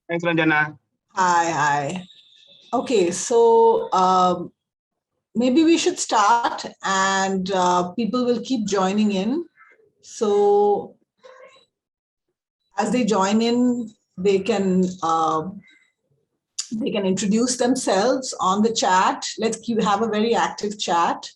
Thanks, Ranjana. Hi. Okay, so maybe we should start and people will keep joining in. So as they join in, they can introduce themselves on the chat. Let's have a very active chat.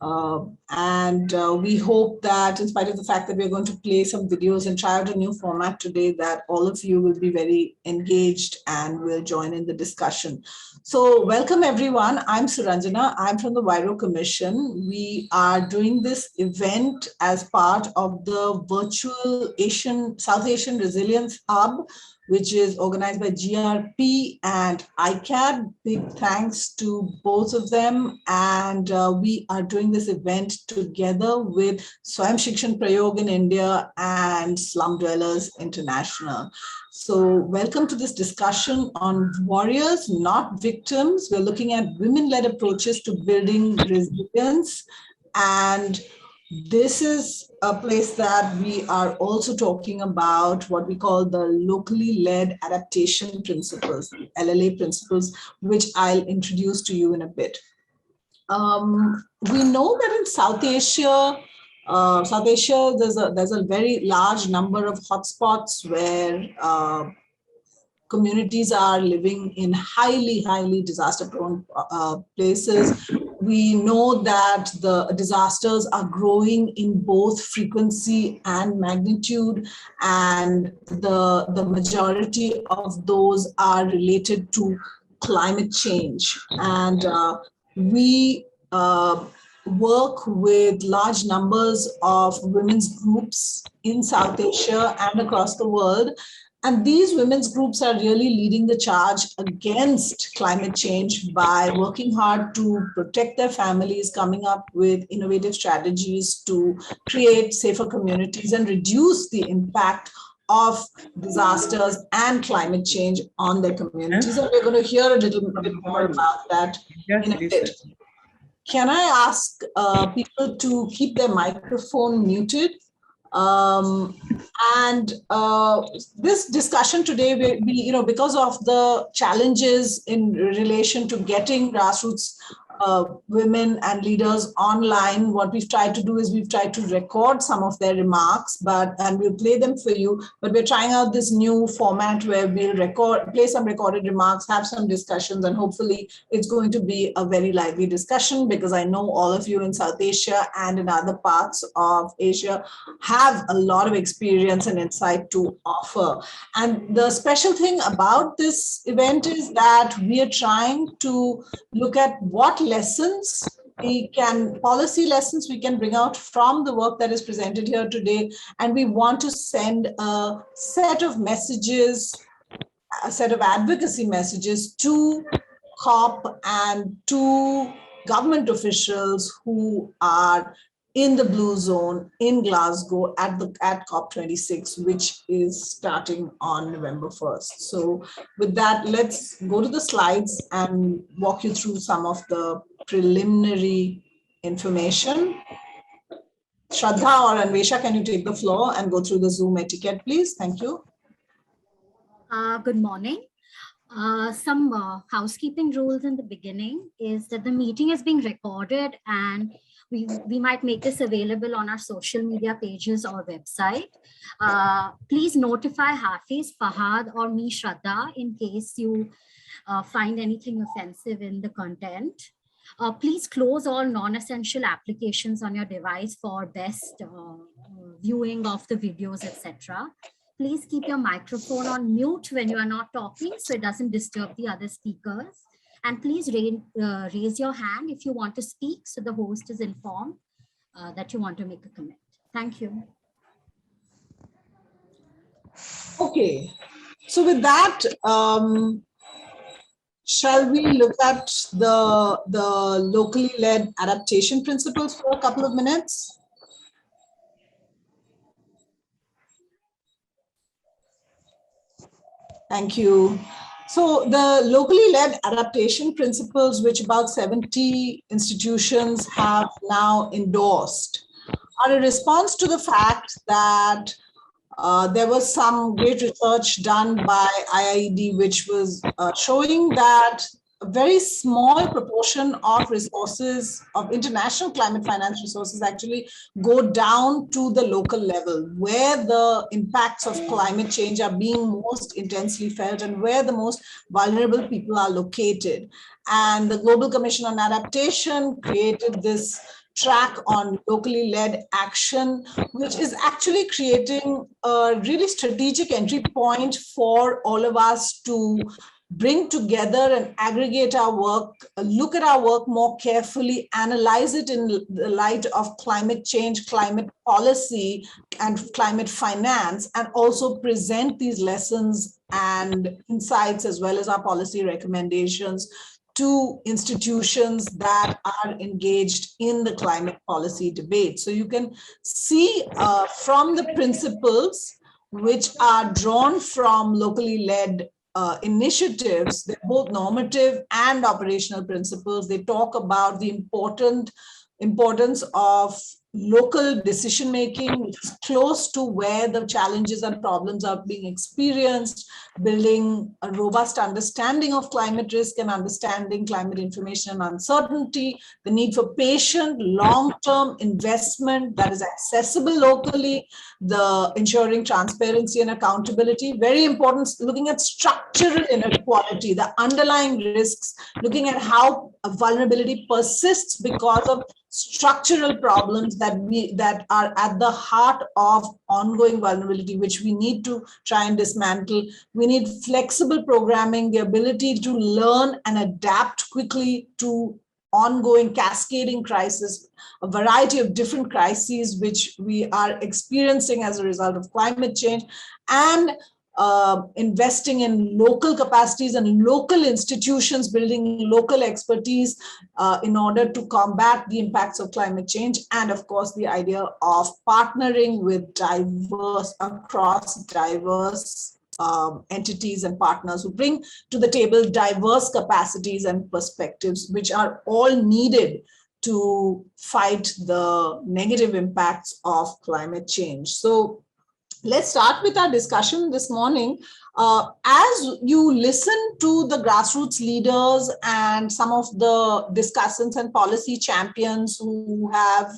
And we hope that in spite of the fact that we're going to play some videos and try out a new format today, that all of you will be very engaged and will join in the discussion. So welcome everyone. I'm Suranjana. I'm from the Viro Commission. We are doing this event as part of the virtual South Asian Resilience Hub, which is organized by GRP and ICAD. Big thanks to both of them. And we are doing this event together with Swayam Shikshan Prayog in India and Slum Dwellers International. So welcome to this discussion on warriors, not victims. We're looking at women-led approaches to building resilience. And this is a place that we are also talking about what we call the locally led adaptation principles, LLA principles, which I'll introduce to you in a bit. We know that in South Asia, there's a very large number of hotspots where communities are living in highly disaster-prone places. We know that the disasters are growing in both frequency and magnitude, and the majority of those are related to climate change. And we work with large numbers of women's groups in South Asia and across the world. And these women's groups are really leading the charge against climate change by working hard to protect their families, coming up with innovative strategies to create safer communities and reduce the impact of disasters and climate change on their communities. And we're going to hear a little bit more about that in a bit. Can I ask people to keep their microphone muted? This discussion today will be, because of the challenges in relation to getting grassroots women and leaders online, what we've tried to do is we've tried to record some of their remarks, and we'll play them for you. But we're trying out this new format where we'll play some recorded remarks, have some discussions, and hopefully it's going to be a very lively discussion, because I know all of you in South Asia and in other parts of Asia have a lot of experience and insight to offer. And the special thing about this event is that we are trying to look at what policy lessons we can bring out from the work that is presented here today. And we want to send a set of messages, a set of advocacy messages to COP and to government officials who are in the blue zone in Glasgow at COP26, which is starting on November 1st. So with that, let's go to the slides and walk you through some of the preliminary information. Shraddha or Anvesha, can you take the floor and go through the Zoom etiquette, please? Thank you. Good morning. Some housekeeping rules in the beginning is that the meeting is being recorded, and we might make this available on our social media pages or website. Please notify Hafiz, Fahad, or me, Shraddha, in case you find anything offensive in the content. Please close all non-essential applications on your device for best viewing of the videos, etc. Please keep your microphone on mute when you are not talking so it doesn't disturb the other speakers. And please raise your hand if you want to speak so the host is informed that you want to make a comment. Thank you. Okay, so with that, shall we look at the locally led adaptation principles for a couple of minutes? Thank you. So the locally led adaptation principles, which about 70 institutions have now endorsed, are a response to the fact that There was some great research done by IIED, which was showing that a very small proportion of resources of international climate finance resources actually go down to the local level, where the impacts of climate change are being most intensely felt and where the most vulnerable people are located. And the Global Commission on Adaptation created this track on locally led action, which is actually creating a really strategic entry point for all of us to bring together and aggregate our work, look at our work more carefully, analyze it in the light of climate change, climate policy, and climate finance, and also present these lessons and insights as well as our policy recommendations to institutions that are engaged in the climate policy debate. So you can see from the principles which are drawn from locally led initiatives, they're both normative and operational principles. They talk about the importance of local decision making, which is close to where the challenges and problems are being experienced, building a robust understanding of climate risk and understanding climate information and uncertainty, the need for patient, long-term investment that is accessible locally, the ensuring transparency and accountability, very important, looking at structural inequality, the underlying risks, looking at how vulnerability persists because of structural problems that are at the heart of ongoing vulnerability, which we need to try and dismantle. We need flexible programming, the ability to learn and adapt quickly to ongoing cascading crisis, a variety of different crises which we are experiencing as a result of climate change, and investing in local capacities and local institutions, building local expertise in order to combat the impacts of climate change. And of course, the idea of partnering with diverse entities and partners who bring to the table diverse capacities and perspectives, which are all needed to fight the negative impacts of climate change. So let's start with our discussion this morning. As you listen to the grassroots leaders and some of the discussants and policy champions who have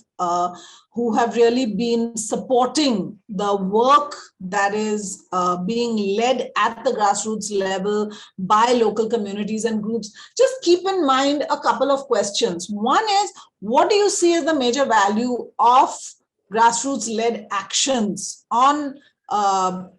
really been supporting the work that is being led at the grassroots level by local communities and groups, just keep in mind a couple of questions. One is, what do you see as the major value of grassroots-led actions on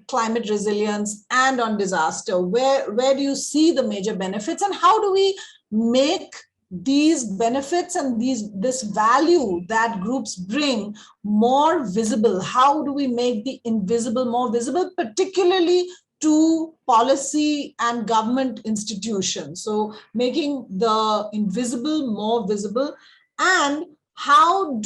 climate resilience and on disaster? Where do you see the major benefits, and how do we make these benefits and this value that groups bring more visible? How do we make the invisible more visible, particularly to policy and government institutions? So making the invisible more visible. And what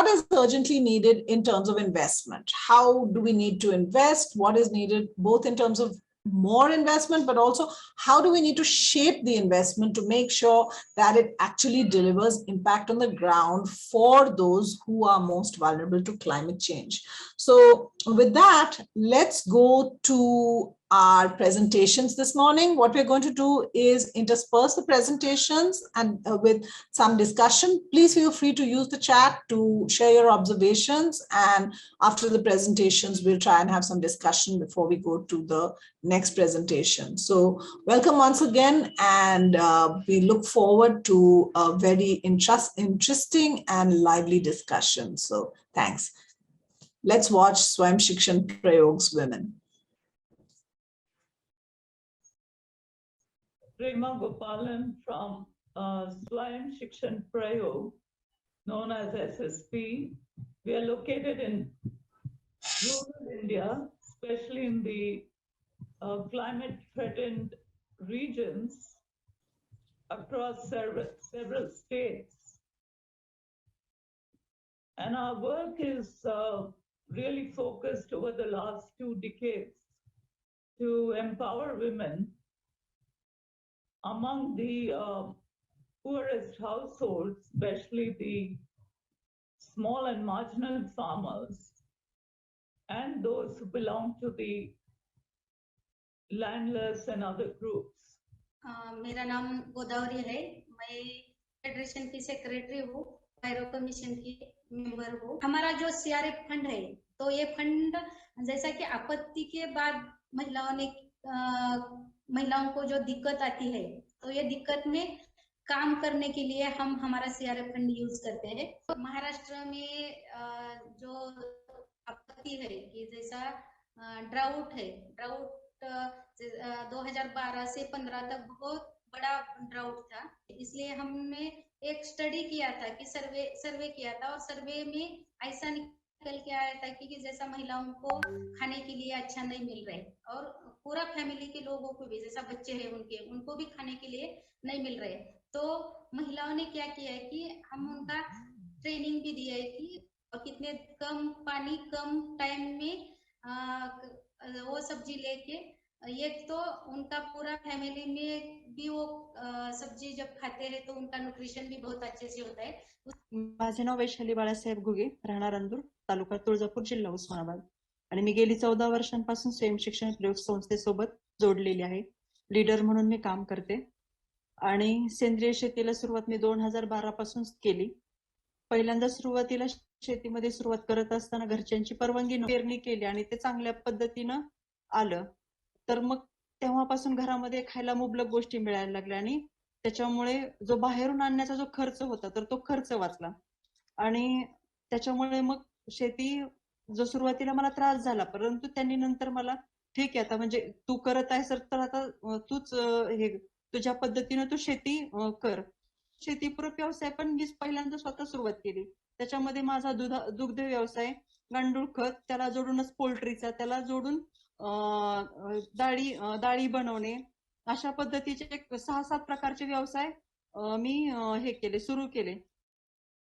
is urgently needed in terms of investment? How do we need to invest? What is needed both in terms of more investment, but also how do we need to shape the investment to make sure that it actually delivers impact on the ground for those who are most vulnerable to climate change? So with that, let's go to our presentations this morning. What we're going to do is intersperse the presentations and with some discussion. Please feel free to use the chat to share your observations, and after the presentations, we'll try and have some discussion before we go to the next presentation. So welcome once again, and we look forward to a very interesting and lively discussion. So thanks. Let's watch Swayam Shikshan Prayog's Women. Prema Gopalan from Swayam Shikshan Prayog, known as SSP. We are located in rural India, especially in the climate-threatened regions across several states. And our work is really focused over the last 2 decades to empower women among the poorest households, especially the small and marginal farmers, and those who belong to the landless and other groups. मेरा नाम गोदावरी है। मैं federation की secretary हूँ, पैरो commission की member हूँ। हमारा जो सीआरएफ फंड है, तो ये फंड जैसा कि आपत्ति के बाद महिलाओं को जो दिक्कत आती है, तो ये दिक्कत में काम करने के लिए हम हमारा सीआरएफ फंड यूज करते हैं। तो महाराष्ट्र में जो आपत्ति है कि जैसा ड्राउट है, ड्राउट 2012 से 15 तक बहुत बड़ा ड्राउट था, इसलिए हमने एक स्टडी किया था कि सर्वे किया था, और सर्वे में ऐसा निकल के आया था कि जैसा महिलाओं को खाने के लिए अच्छा नहीं मिल रहा है, और पूरा फैमिली के लोगों को भी, जैसा बच्चे हैं उनको भी खाने के लिए नहीं मिल रहे। तो महिलाओं ने क्या किया है कि हम उनका ट्रेनिंग भी दिया है कि कितने कम पानी कम टाइम में वो सब्जी लेके, ये तो उनका पूरा फैमिली में भी वो सब्जी जब खाते हैं तो उनका न्यूट्रिशन भी बहुत अच्छे से होता है। माझे नाव वैशाली बाळासाहेब घुगे, राहणार अंदूर, तालुका तुळजापूर, जिल्हा उस्मानाबाद, आणि मी गेली 14 वर्षांपासून स्वयं शिक्षण प्रयोग संस्थेसोबत जोडलेली आहे। लीडर म्हणून मी काम करते आणि सेंद्रिय शेतीला सुरुवात मी 2012 पासून केली। पहिल्यांदा सुरुवातीला शेतीमध्ये सुरुवात करत असताना घरच्यांची परवानगी न पेरणी केली आणि ते चांगल्या पद्धतीनं आलं, तर मग तेव्हापासून घरामध्ये खायला मुबलक गोष्टी मिळायला लागल्या आणि त्याच्यामुळे जो बाहेरून आणण्याचा जो खर्च होता तर तो खर्च वाचला। आणि त्याच्यामुळे मग शेती जो सुरुवातीला मला त्रास झाला, परंतु त्यांनी नंतर मला ठीक आहे आता म्हणजे तू करत आहेस तर आता तूच हे तुझ्या पद्धतीने तू शेती कर। शेतीपूरक व्यवसाय पण मी पहिल्यांदा स्वतः सुरुवात केली। त्याच्यामध्ये माझा दुग्ध व्यवसाय, गांडूळ खत, त्याला जोडूनच पोल्ट्रीचा, त्याला जोडून डाळी बनवणे, अशा पद्धतीचे 6-7 प्रकारचे व्यवसाय मी हे केले, सुरू केले।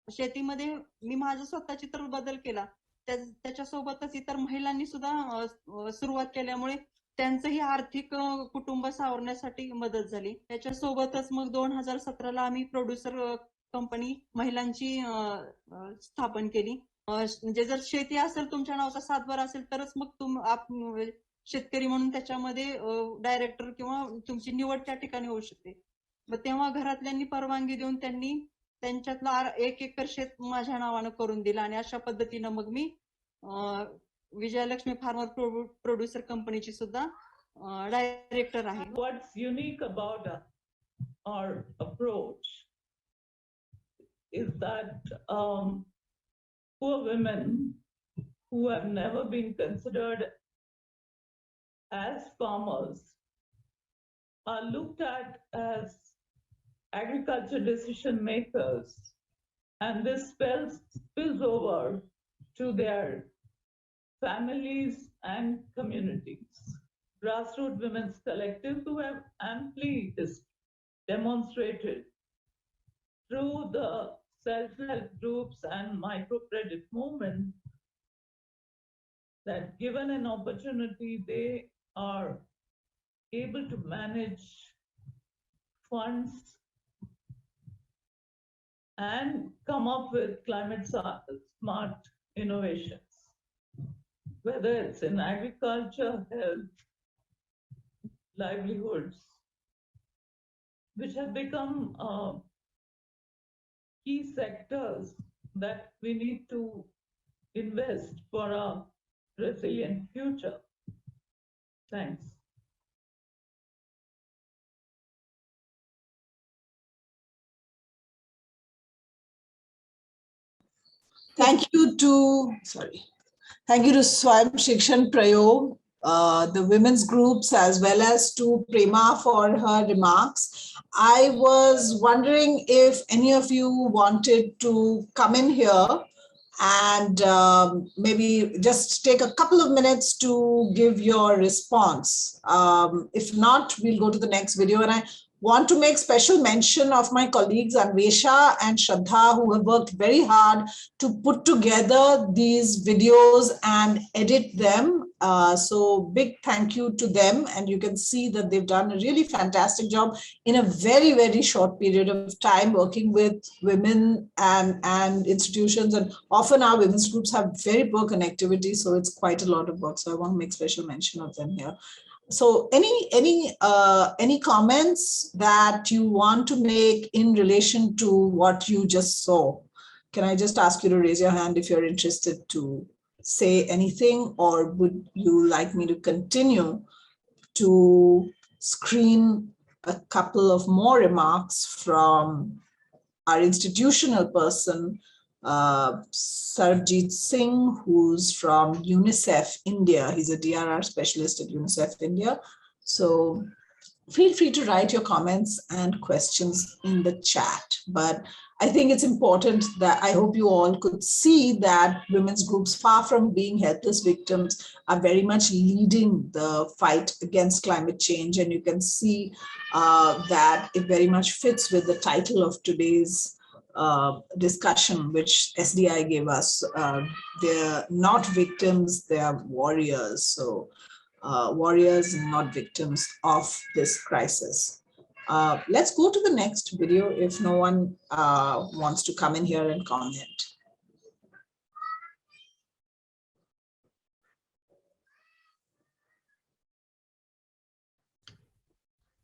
शेतीमध्ये मी माझा स्वतःची तर बदल केला, त्याच्यासोबतच इतर महिलांनी सुद्धा सुरुवात केल्यामुळे त्यांचंही आर्थिक कुटुंब सावरण्यासाठी मदत झाली। त्याच्यासोबतच मग 2017ला आम्ही प्रोड्युसर कंपनी महिलांची स्थापन केली। म्हणजे जर शेती असेल, तुमच्या नावाचा सातबारा असेल तरच मग शेतकरी म्हणून त्याच्यामध्ये डायरेक्टर किंवा तुमची निवड त्या ठिकाणी होऊ शकते। मग तेव्हा घरातल्यांनी परवानगी देऊन त्यांनी त्यांच्यातला 1 एकर शेत माझ्या नावानं करून दिलं आणि अशा पद्धतीनं मग मी विजयलक्ष्मी फार्मर प्रोड्युसर कंपनीची सुद्धा डायरेक्टर आहे। What's unique about our approach is that poor women who have never been considered as farmers are looked at as agriculture decision makers, and this spills over to their families and communities. Grassroots women's collectives who have amply demonstrated through the self-help groups and microcredit movement that given an opportunity, they are able to manage funds and come up with climate smart innovations, whether it's in agriculture, health, livelihoods, which have become key sectors that we need to invest for a resilient future. Thanks. Thank you to Swayam Shikshan Prayog, the women's groups, as well as to Prema for her remarks. I was wondering if any of you wanted to come in here and maybe just take a couple of minutes to give your response. If not, we'll go to the next video. And I want to make special mention of my colleagues Anvesha and Shraddha, who have worked very hard to put together these videos and edit them. So big thank you to them. And you can see that they've done a really fantastic job in a very, very short period of time working with women and institutions. And often our women's groups have very poor connectivity. So it's quite a lot of work. So I want to make special mention of them here. So any comments that you want to make in relation to what you just saw? Can I just ask you to raise your hand if you're interested to say anything, or would you like me to continue to screen a couple of more remarks from our institutional person, Sarabjit Singh, who's from UNICEF India. He's a DRR specialist at UNICEF India. So feel free to write your comments and questions in the chat. But I think it's important that I hope you all could see that women's groups, far from being helpless victims, are very much leading the fight against climate change. And you can see that it very much fits with the title of today's discussion, which SDI gave us. They're not victims, they are warriors. So warriors and not victims of this crisis. Let's go to the next video if no one wants to come in here and comment.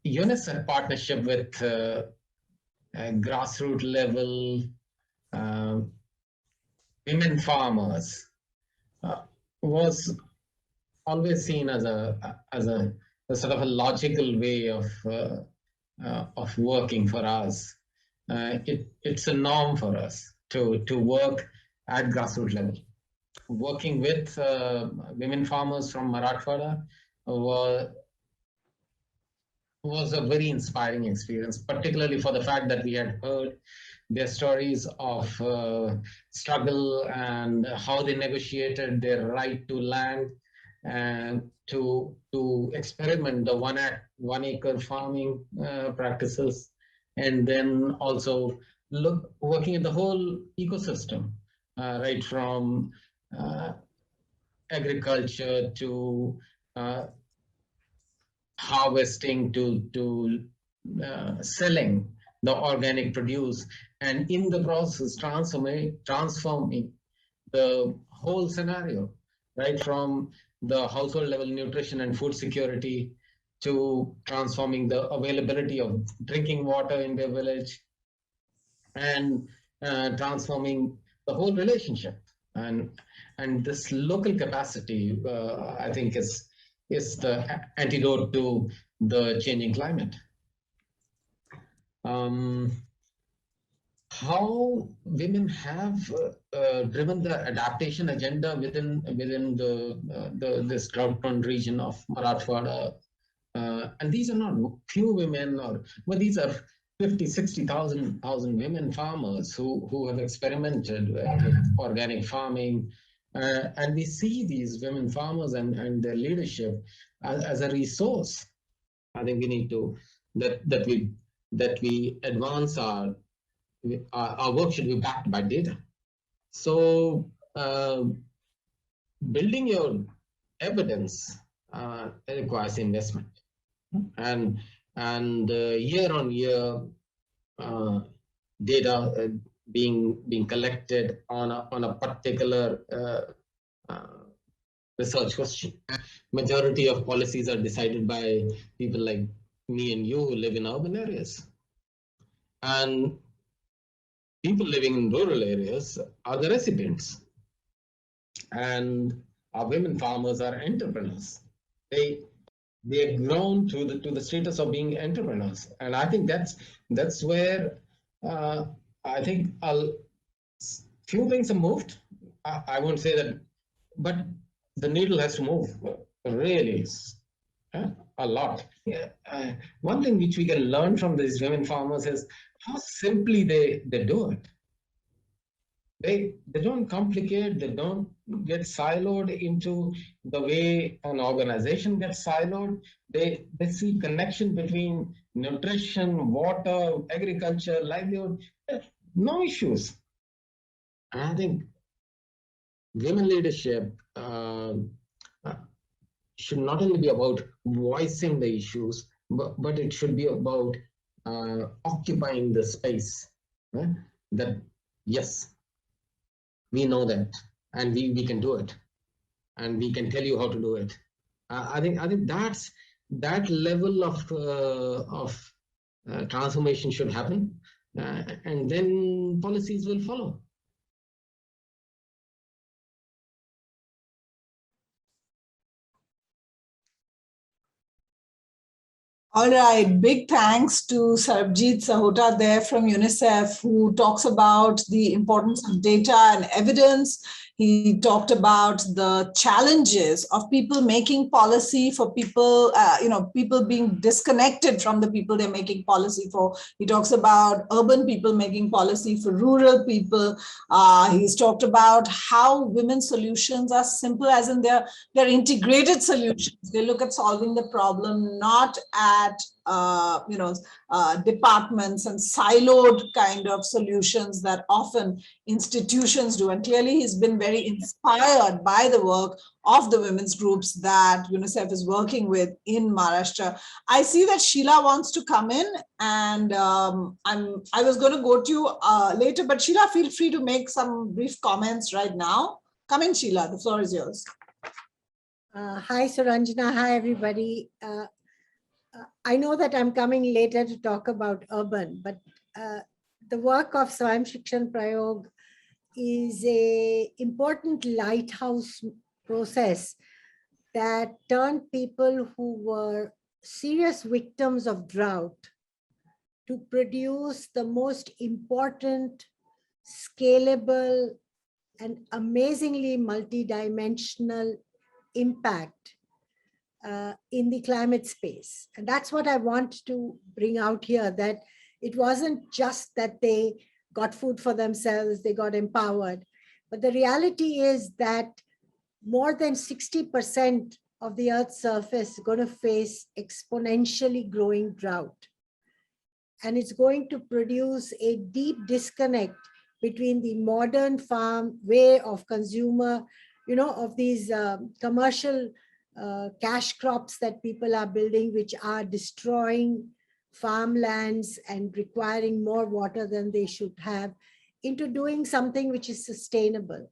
UNICEF partnership with grassroots level women farmers was always seen as a sort of a logical way of working for us. It's a norm for us to work at grassroots level. Working with women farmers from Marathwada was a very inspiring experience, particularly for the fact that we had heard their stories of struggle and how they negotiated their right to land and to experiment the one acre farming practices, and then also working at the whole ecosystem, right from agriculture to harvesting to selling the organic produce, and in the process transforming the whole scenario, right from the household level nutrition and food security to transforming the availability of drinking water in their village, and transforming the whole relationship. And this local capacity, I think, is the antidote to the changing climate. How women have driven the adaptation agenda within this drought-prone region of Marathwada, and these are not few women, but these are 50,000-60,000 women farmers who have experimented with organic farming. And we see these women farmers and their leadership as a resource. I think we need to that we advance our work should be backed by data. So building your evidence requires investment, and year on year data being collected on a particular research question. Majority of policies are decided by people like me and you who live in urban areas, and people living in rural areas are the recipients, and our women farmers are entrepreneurs. They have grown to the status of being entrepreneurs, and I think that's where I think few things have moved. I won't say that, but the needle has to move really a lot. Yeah. One thing which we can learn from these women farmers is how simply they do it. They don't complicate, they don't get siloed into the way an organization gets siloed. They see connection between nutrition, water, agriculture, livelihood, no issues. And I think women leadership should not only be about voicing the issues, but it should be about occupying the space. That yes, we know that, and we can do it, and we can tell you how to do it. I think that's that level of transformation should happen, and then policies will follow. All right, big thanks to Sarabjit Sahota there from UNICEF, who talks about the importance of data and evidence. He talked about the challenges of people making policy for people, people being disconnected from the people they're making policy for. He talks about urban people making policy for rural people. He's talked about how women's solutions are simple, as in they're integrated solutions. They look at solving the problem, not at departments and siloed kind of solutions that often institutions do. And clearly he's been very inspired by the work of the women's groups that UNICEF is working with in Maharashtra. I see that Sheila wants to come in, and I was going to go to you later, but Sheila, feel free to make some brief comments right now. Come in, Sheila, the floor is yours. Hi, Suranjana. Hi, everybody. I know that I'm coming later to talk about urban, but the work of Swayam Shikshan Prayog is an important lighthouse process that turned people who were serious victims of drought to produce the most important, scalable, and amazingly multidimensional impact in the climate space. And that's what I want to bring out here, that it wasn't just that they got food for themselves, they got empowered, but the reality is that more than 60% of the Earth's surface is going to face exponentially growing drought. And it's going to produce a deep disconnect between the modern farm way of consumer, of these commercial cash crops that people are building, which are destroying farmlands and requiring more water than they should have, into doing something which is sustainable.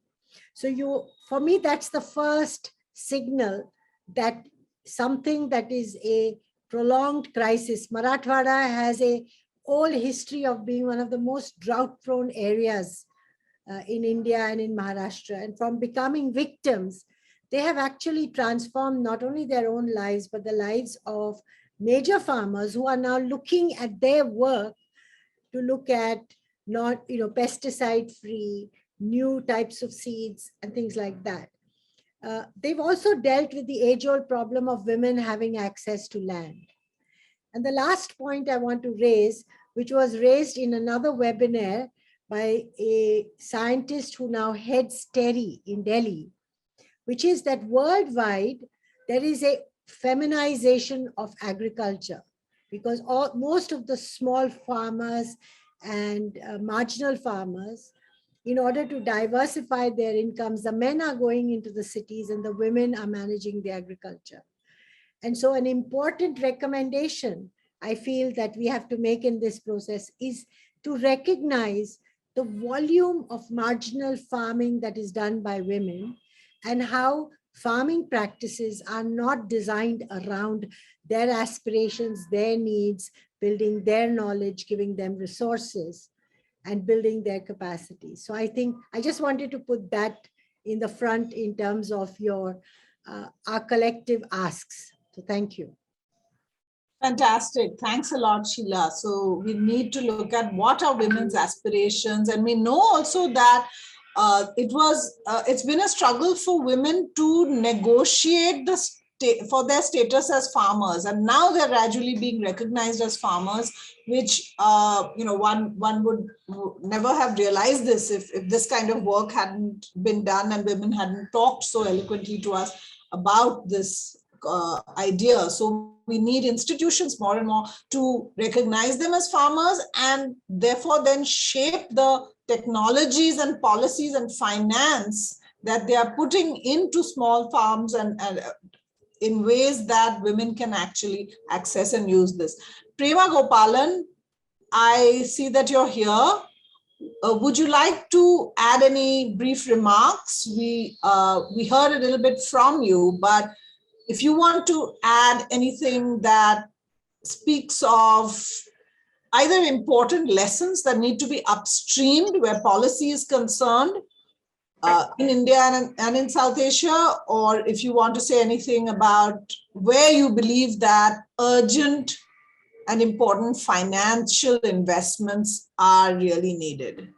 So for me, that's the first signal that something that is a prolonged crisis. Marathwada has a whole history of being one of the most drought-prone areas in India and in Maharashtra. And from becoming victims, they have actually transformed not only their own lives, but the lives of major farmers who are now looking at their work to look at not, pesticide-free, new types of seeds and things like that. They've also dealt with the age-old problem of women having access to land. And the last point I want to raise, which was raised in another webinar by a scientist who now heads TERI in Delhi, which is that worldwide, there is a feminization of agriculture, because most of the small farmers and marginal farmers, in order to diversify their incomes, the men are going into the cities and the women are managing the agriculture. And so an important recommendation I feel that we have to make in this process is to recognize the volume of marginal farming that is done by women, and how farming practices are not designed around their aspirations, their needs, building their knowledge, giving them resources, and building their capacity. So I think I just wanted to put that in the front in terms of our collective asks. So thank you. Fantastic. Thanks a lot, Sheila. So we need to look at what are women's aspirations. And we know also that it's been a struggle for women to negotiate for their status as farmers. And now they're gradually being recognized as farmers, which, one would never have realized this if this kind of work hadn't been done and women hadn't talked so eloquently to us about this idea. So we need institutions more and more to recognize them as farmers, and therefore then shape the technologies and policies and finance that they are putting into small farms and in ways that women can actually access and use this. Prema Gopalan, I see that you're here. Would you like to add any brief remarks? We heard a little bit from you, but if you want to add anything that speaks of either important lessons that need to be upstreamed where policy is concerned in India and in South Asia, or if you want to say anything about where you believe that urgent and important financial investments are really needed.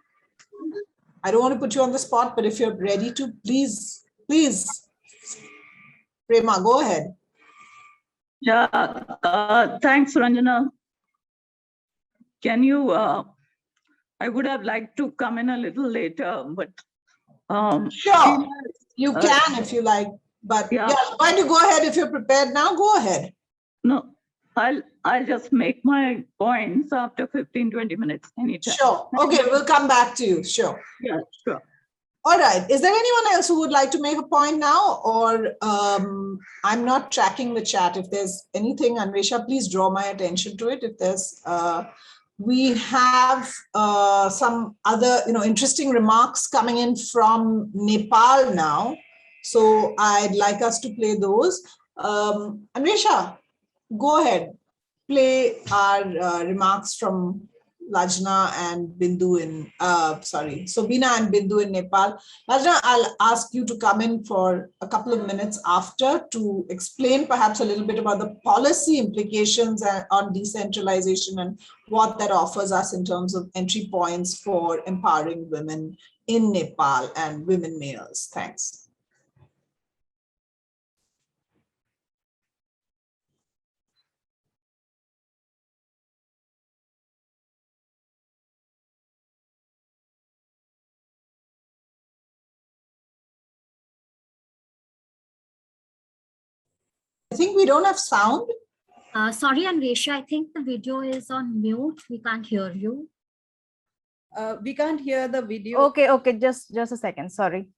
I don't want to put you on the spot, but if you're ready to, please, Prema, go ahead. Yeah, thanks, Ranjana. Can you, I would have liked to come in a little later, but. Sure, you can if you like, but yeah, why don't you go ahead if you're prepared now, go ahead. No, I'll just make my points after 15-20 minutes anytime. Sure, okay, we'll come back to you, sure. Yeah, sure. All right, is there anyone else who would like to make a point now, or I'm not tracking the chat. If there's anything, Anvesha, please draw my attention to it. If there's, we have some other, interesting remarks coming in from Nepal now. So I'd like us to play those. Anvesha, go ahead, play our remarks from Lajna and Bindu in, Sobina and Bindu in Nepal. Lajna, I'll ask you to come in for a couple of minutes after to explain perhaps a little bit about the policy implications on decentralization and what that offers us in terms of entry points for empowering women in Nepal and women mayors. Thanks. I think we don't have sound. Sorry, Anvesha, I think the video is on mute. We can't hear you. We can't hear the video. Okay, just a second, sorry.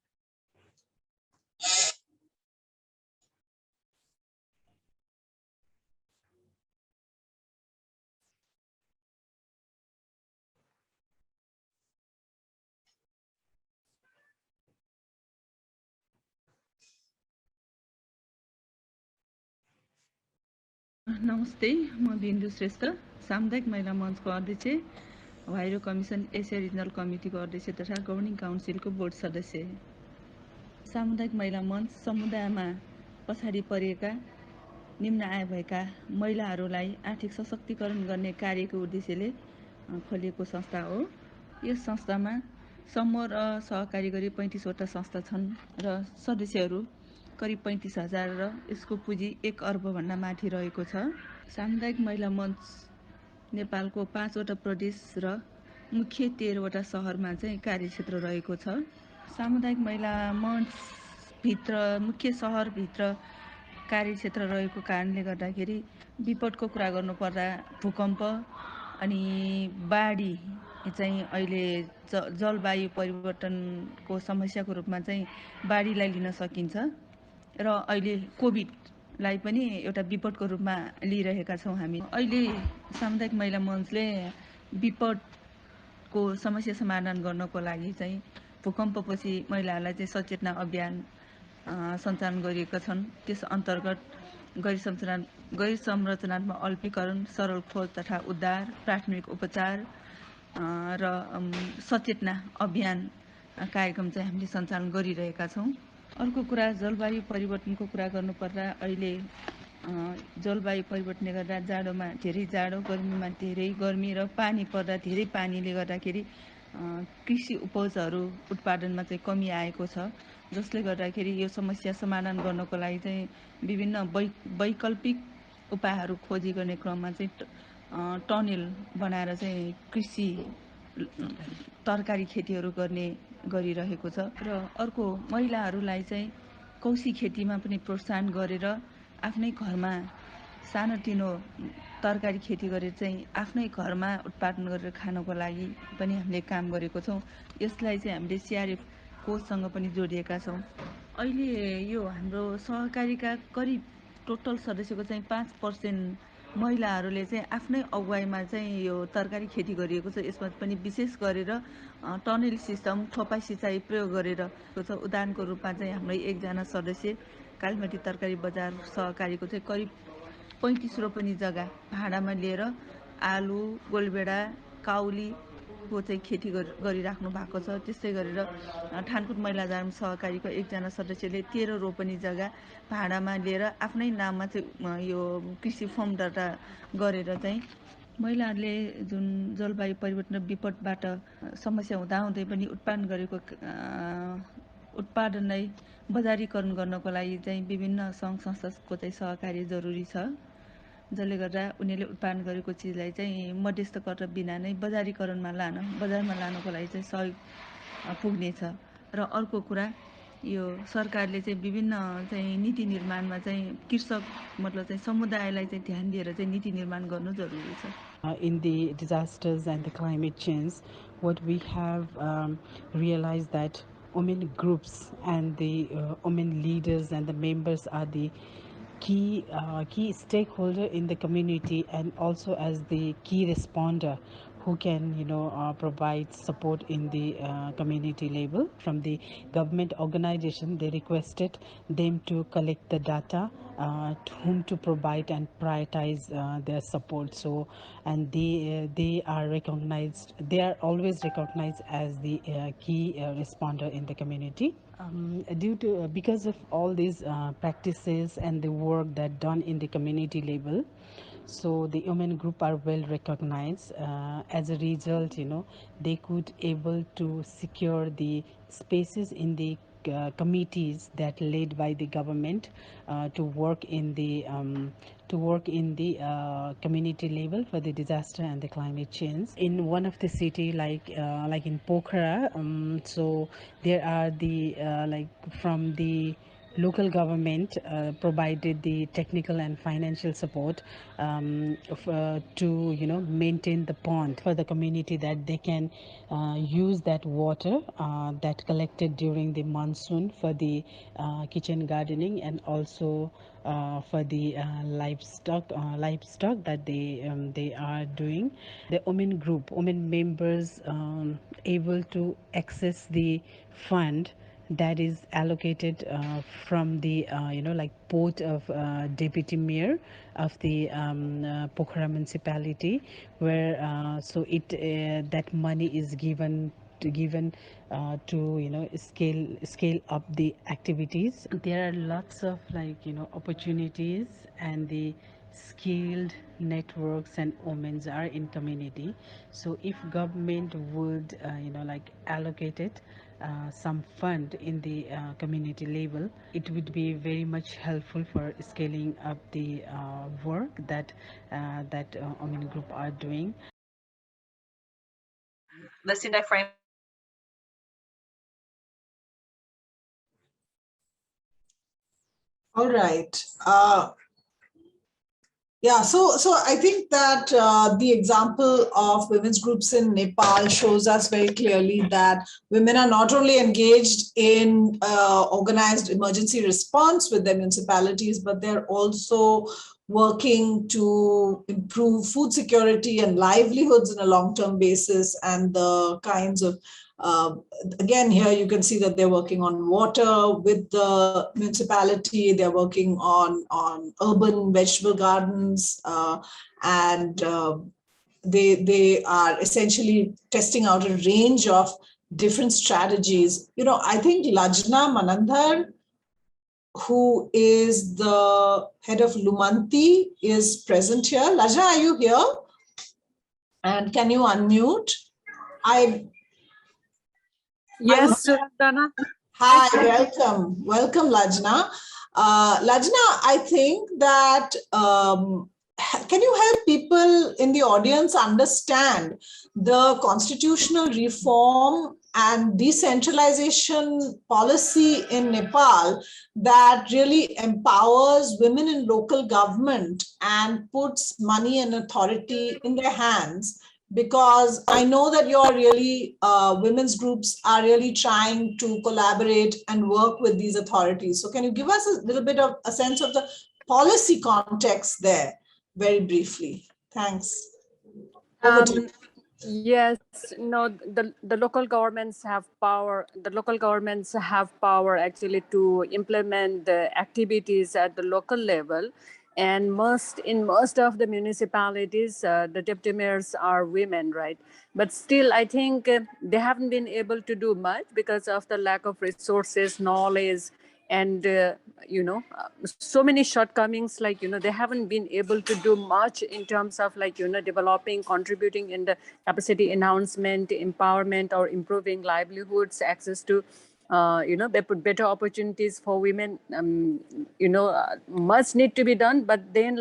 नमस्ते, म बिन्दु श्रेष्ठ, सामुदायिक महिला मञ्चको अध्यक्ष, वाइरो commission एसिया regional कमिटीको अध्यक्ष तथा governing काउन्सिलको board सदस्य। सामुदायिक महिला मञ्च समुदायमा पछाडि परेका निम्न आय भएका महिलाहरूलाई आर्थिक सशक्तिकरण गर्ने कार्यको उद्देश्यले खोलिएको संस्था हो। यस संस्थामा समूह र सहकारी गरी 35 वटा संस्था छन् र सदस्यहरू करिब 35,000 र यसको पुँजी 1 अर्ब भन्दा माथि रहेको छ। सामुदायिक महिला मञ्च नेपालको 5 वटा प्रदेश र मुख्य 13 वटा शहरमा चाहिँ कार्यक्षेत्र रहेको छ। सामुदायिक महिला मञ्च भित्र मुख्य शहर भित्र कार्यक्षेत्र रहेको कारणले गर्दाखेरि विपदको कुरा गर्नुपर्दा भूकम्प अनि बाढी चाहिँ अहिले जलवायु परिवर्तनको समस्याको रूपमा चाहिँ बाढीलाई लिन सकिन्छ र अहिले कोभिडलाई पनि एउटा विपदको रूपमा लिइरहेका छौं हामी। अहिले सामुदायिक महिला मञ्चले विपदको समस्या समाधान गर्नको लागि चाहिँ भूकम्पपछि महिलाहरूलाई चाहिँ सचेतना अभियान सञ्चालन गरिएका छन्। त्यस अन्तर्गत गैर संरचनात्मक अल्पीकरण, सरल खोज तथा उद्धार, प्राथमिक उपचार र सचेतना अभियान कार्यक्रम चाहिँ हामीले सञ्चालन गरिरहेका छौं। अर्को कुरा जलवायु परिवर्तनको कुरा गर्नुपर्दा अहिले जलवायु परिवर्तनले गर्दा जाडोमा धेरै जाडो, गर्मीमा धेरै गर्मी र पानी पर्दा धेरै पानीले गर्दाखेरि कृषि उपजहरू उत्पादनमा चाहिँ कमी आएको छ, जसले गर्दाखेरि यो समस्या समाधान गर्नको लागि चाहिँ विभिन्न वैकल्पिक उपायहरू खोजी गर्ने क्रममा चाहिँ टनेल बनाएर चाहिँ कृषि तरकारी खेतीहरू गर्ने गरिरहेको छ। र अर्को महिलाहरूलाई चाहिँ कौशी खेतीमा पनि प्रोत्साहन गरेर आफ्नै घरमा सानोतिनो तरकारी खेती गरेर चाहिँ आफ्नै घरमा उत्पादन गरेर खानको लागि पनि हामीले काम गरेको छौं। यसलाई चाहिँ हामीले सीआरएफ कोषसँग पनि जोडिएका छौं। अहिले यो हाम्रो सहकारीका करिब टोटल सदस्यको चाहिँ 5% महिलाहरूले चाहिँ आफ्नै अगुवाईमा चाहिँ यो तरकारी खेती गरिएको छ। यसमा पनि विशेष गरेर टनेल सिस्टम थोपा सिँचाइ प्रयोग गरेर छ। उदाहरणको रूपमा चाहिँ हाम्रो एकजना सदस्य कालीमाटी तरकारी बजार सहकारीको चाहिँ करिब 35 रोपनी जग्गा भाडामा लिएर आलु, गोलबेडा, काउलीको चाहिँ खेती गरिराख्नु भएको छ। त्यस्तै गरेर ठानकोट महिला जाम सहकारीको एकजना सदस्यले 13 रोपनी जग्गा भाडामा लिएर आफ्नै नाममा चाहिँ यो कृषि फर्म दर्ता गरेर चाहिँ महिलाहरूले जुन जलवायु परिवर्तन विपदबाट समस्या हुँदाहुँदै पनि उत्पादन गरेको उत्पादनलाई बजारीकरण गर्नको लागि चाहिँ विभिन्न सङ्घ संस्थाको चाहिँ सहकार्य जरुरी छ, जसले गर्दा उनीहरूले उत्पादन गरेको चिजलाई चाहिँ मध्यस्थकर्ता बिना नै बजारीकरणमा बजारमा लानको लागि चाहिँ सहयोग पुग्नेछ। र अर्को कुरा यो सरकारले चाहिँ विभिन्न चाहिँ नीति निर्माणमा चाहिँ कृषक मतलब चाहिँ समुदायलाई चाहिँ ध्यान दिएर चाहिँ नीति निर्माण गर्नु जरुरी छ। In the disasters and the climate change, what we have realized that women groups and the women leaders and the members are the key stakeholder in the community, and also as the key responder who can provide support in the community level. From the government organization, they requested them to collect the data to whom to provide and prioritize their support. So, and they are recognized, they are always recognized as the key responder in the community. Because of all these practices and the work that done in the community level, so the women group are well recognized. As a result, they could able to secure the spaces in the committees that led by the government to work in the community level for the disaster and the climate change. In one of the city like in Pokhara, so there are the from the local government provided the technical and financial support to maintain the pond for the community, that they can use that water that collected during the monsoon for the kitchen gardening, and also for the livestock that they are doing. The women group, women members able to access the fund that is allocated from the port of deputy mayor of the Pokhara municipality, where so it that money is given to scale up the activities. There are lots of opportunities, and the skilled networks and women are in community. So if government would allocate it some fund in the community level, it would be very much helpful for scaling up the work that women group are doing. Lucinda Frame. All right. Yeah, so I think that the example of women's groups in Nepal shows us very clearly that women are not only engaged in organized emergency response with their municipalities, but they're also working to improve food security and livelihoods on a long-term basis, and the kinds of again, here you can see that they're working on water with the municipality. They're working on urban vegetable gardens, and they are essentially testing out a range of different strategies. I think Lajna Manandhar, who is the head of Lumanti, is present here. Lajna, are you here? And can you unmute? Yes, Dana. Hi, welcome. Welcome, Lajna. Lajna, I think that, can you help people in the audience understand the constitutional reform and decentralization policy in Nepal that really empowers women in local government and puts money and authority in their hands? Because I know that you're really, women's groups are really trying to collaborate and work with these authorities. So can you give us a little bit of a sense of the policy context there very briefly. Thanks. Over to you. Yes, no, the local governments have power. The local governments have power actually to implement the activities at the local level. And in most of the municipalities, the deputy mayors are women, right? But still, I think they haven't been able to do much because of the lack of resources, knowledge, and so many shortcomings. Like they haven't been able to do much in terms of developing, contributing in the capacity enhancement, empowerment, or improving livelihoods, access to better opportunities for women. Much need to be done, but then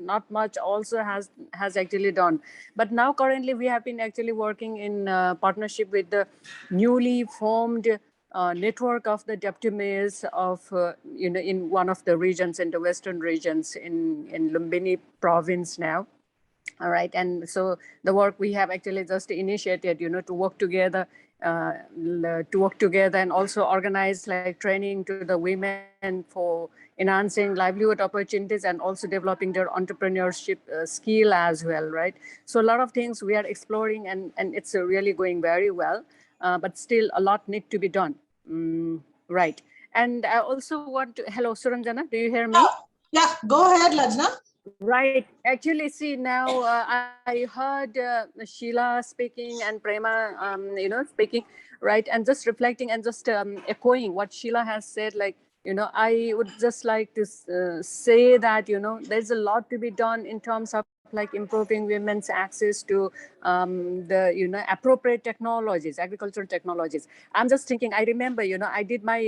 not much also has actually done. But now currently we have been actually working in partnership with the newly formed network of the deputy mayors of in one of the regions, in the western regions, in Lumbini province now. All right, and so the work we have actually just initiated, to work together and also organize training to the women for enhancing livelihood opportunities and also developing their entrepreneurship skill as well, right? So a lot of things we are exploring, and it's really going very well, but still a lot need to be done. Right. And I also want to, hello, Suranjana, do you hear me? Yeah, go ahead, Lajna. Right. Actually, see, now I heard Sheila speaking and Prema, speaking, right? And just reflecting and just echoing what Sheila has said, I would just like to say that, there's a lot to be done in terms of improving women's access to the appropriate technologies, agricultural technologies. I'm just thinking, I remember, I did my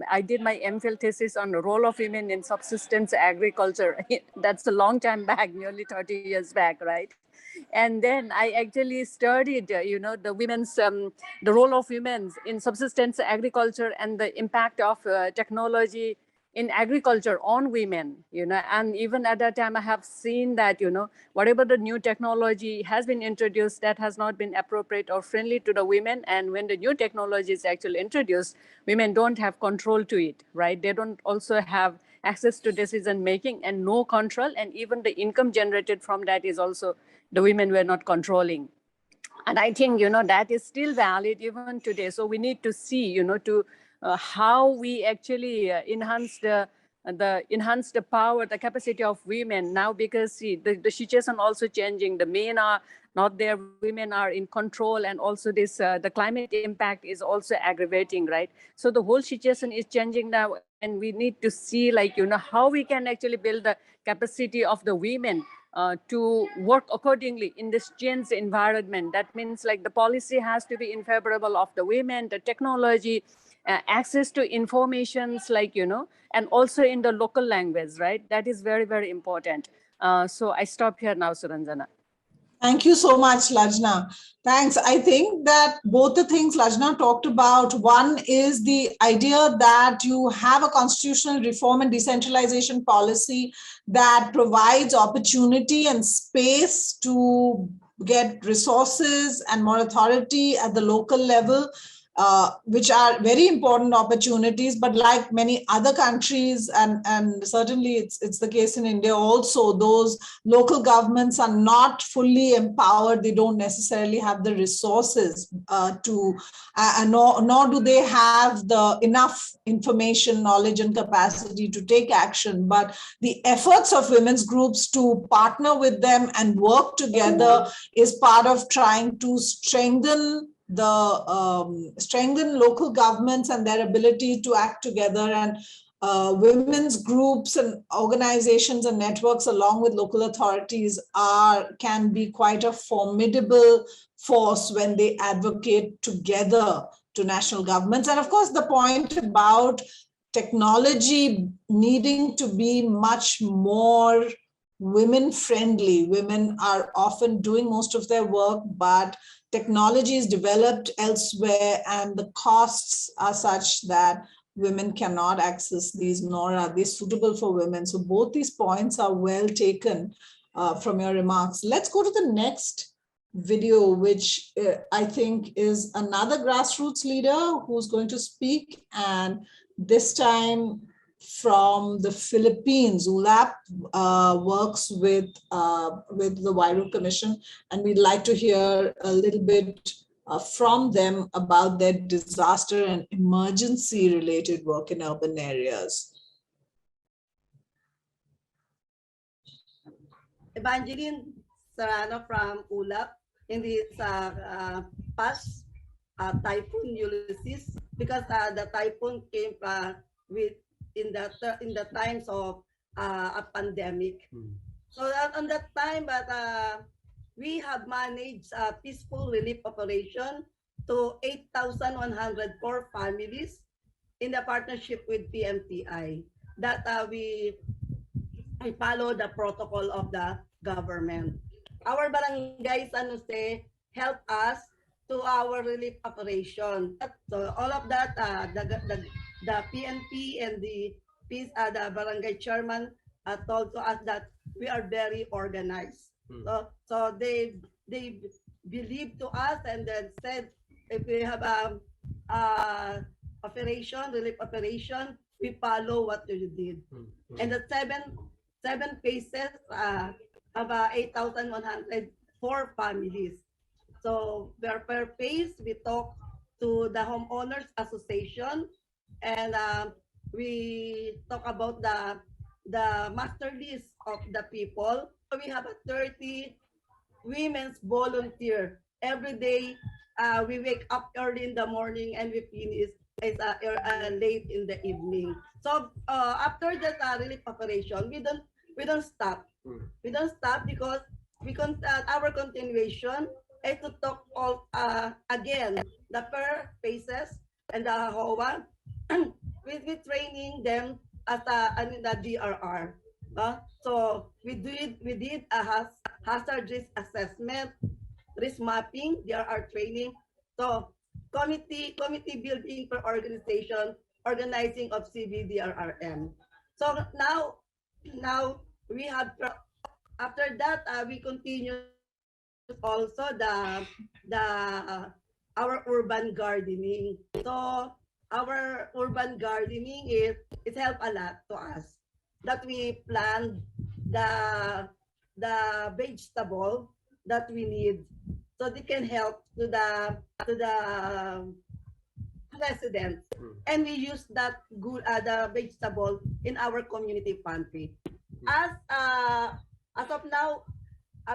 MPhil thesis on the role of women in subsistence agriculture. That's a long time back, nearly 30 years back, right? And then I actually studied, the women's, the role of women in subsistence agriculture and the impact of technology in agriculture on women, and even at that time I have seen that, whatever the new technology has been introduced that has not been appropriate or friendly to the women. And when the new technology is actually introduced, women don't have control to it, right? They don't also have access to decision making and no control. And even the income generated from that is also the women were not controlling. And I think, that is still valid even today. So we need to see, how we actually enhance the power, the capacity of women now, because see, the situation also changing. The men are not there, women are in control, and also this the climate impact is also aggravating, right? So the whole situation is changing now, and we need to see how we can actually build the capacity of the women to work accordingly in this changed environment. That means the policy has to be in favorable of the women, the technology, access to informations, and also in the local language, right? That is very, very important. So I stop here now, Suranjana. Thank you so much, Lajna. Thanks. I think that both the things Lajna talked about, one is the idea that you have a constitutional reform and decentralization policy that provides opportunity and space to get resources and more authority at the local level, which are very important opportunities. But like many other countries, and certainly it's the case in India also, those local governments are not fully empowered. They don't necessarily have the resources nor do they have the enough information, knowledge, and capacity to take action. But the efforts of women's groups to partner with them and work together is part of trying to strengthen local governments and their ability to act together. And women's groups and organizations and networks along with local authorities can be quite a formidable force when they advocate together to national governments. And of course, the point about technology needing to be much more women friendly. Women are often doing most of their work, but technology is developed elsewhere and the costs are such that women cannot access these, nor are they suitable for women. So both these points are well taken from your remarks. Let's go to the next video, which I think is another grassroots leader who's going to speak. And this time from the Philippines. ULAP works with the Huairou Commission, and we'd like to hear a little bit from them about their disaster and emergency related work in urban areas. Evangeline Serrano from ULAP in this past typhoon Ulysses, because the typhoon came in the times of a pandemic. So on that time, but we have managed a peaceful relief operation to 8,104 families in the partnership with PMTI. That we follow the protocol of the government. Our barangay San Jose help us to our relief operation. So all of that, the PNP and the barangay chairman told to us that we are very organized. So they believed to us and then said, if we have relief operation, we follow what you did. And the seven cases of 8,104 families. So per phase, we talk to the homeowners association, and we talk about the master list of the people. We have a 30 women's volunteer. Every day, we wake up early in the morning and we finish late in the evening. So after that relief operation, we don't stop. We don't stop because our continuation is to talk all again the per phases and the HOA with training them as the DRR. So we did a hazard risk assessment, risk mapping, DRR training. So committee building per organization, organizing of CBDRRM. So now we have, after that we continue also our urban gardening. So our urban gardening it helped a lot to us, that we plant the vegetable that we need, so they can help to the residents, and we use that good the vegetable in our community pantry. As of now,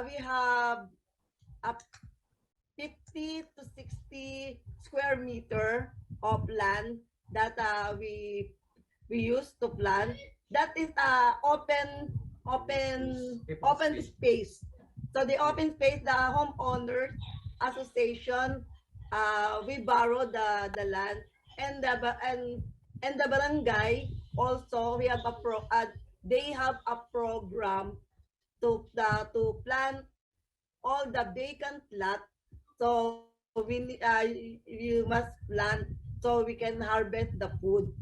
we have 50 to 60 square meter of land that we use to plant. That is open space. So the open space, the homeowners association, we borrow the land, and the barangay also, we have they have a program to plant all the vacant lot. So you must plant so we can harvest the food.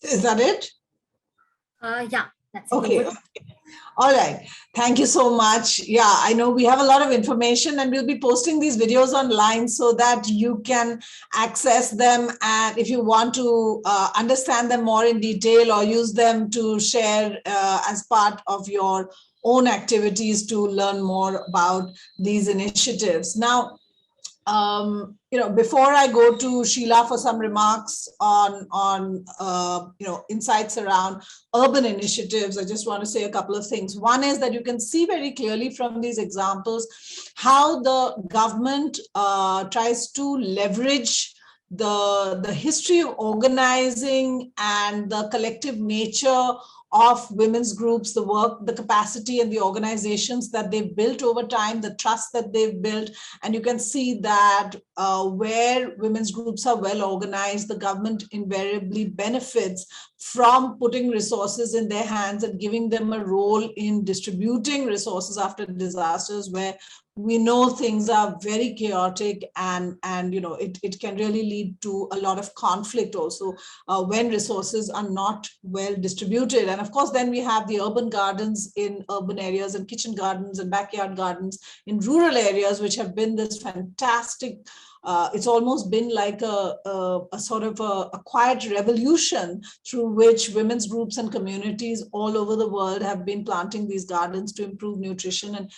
Is that it? Yeah, that's okay. it. All right. Thank you so much. Yeah, I know we have a lot of information, and we'll be posting these videos online so that you can access them. And if you want to understand them more in detail or use them to share as part of your own activities to learn more about these initiatives. Now, before I go to Sheila for some remarks on insights around urban initiatives, I just want to say a couple of things. One is that you can see very clearly from these examples how the government tries to leverage the history of organizing and the collective nature of women's groups, the work, the capacity and the organizations that they've built over time, the trust that they've built. And you can see that where women's groups are well organized, the government invariably benefits from putting resources in their hands and giving them a role in distributing resources after disasters, where we know things are very chaotic, and it can really lead to a lot of conflict also when resources are not well distributed. And of course, then we have the urban gardens in urban areas and kitchen gardens and backyard gardens in rural areas, which have been this fantastic, it's almost been like a sort of a quiet revolution through which women's groups and communities all over the world have been planting these gardens to improve nutrition.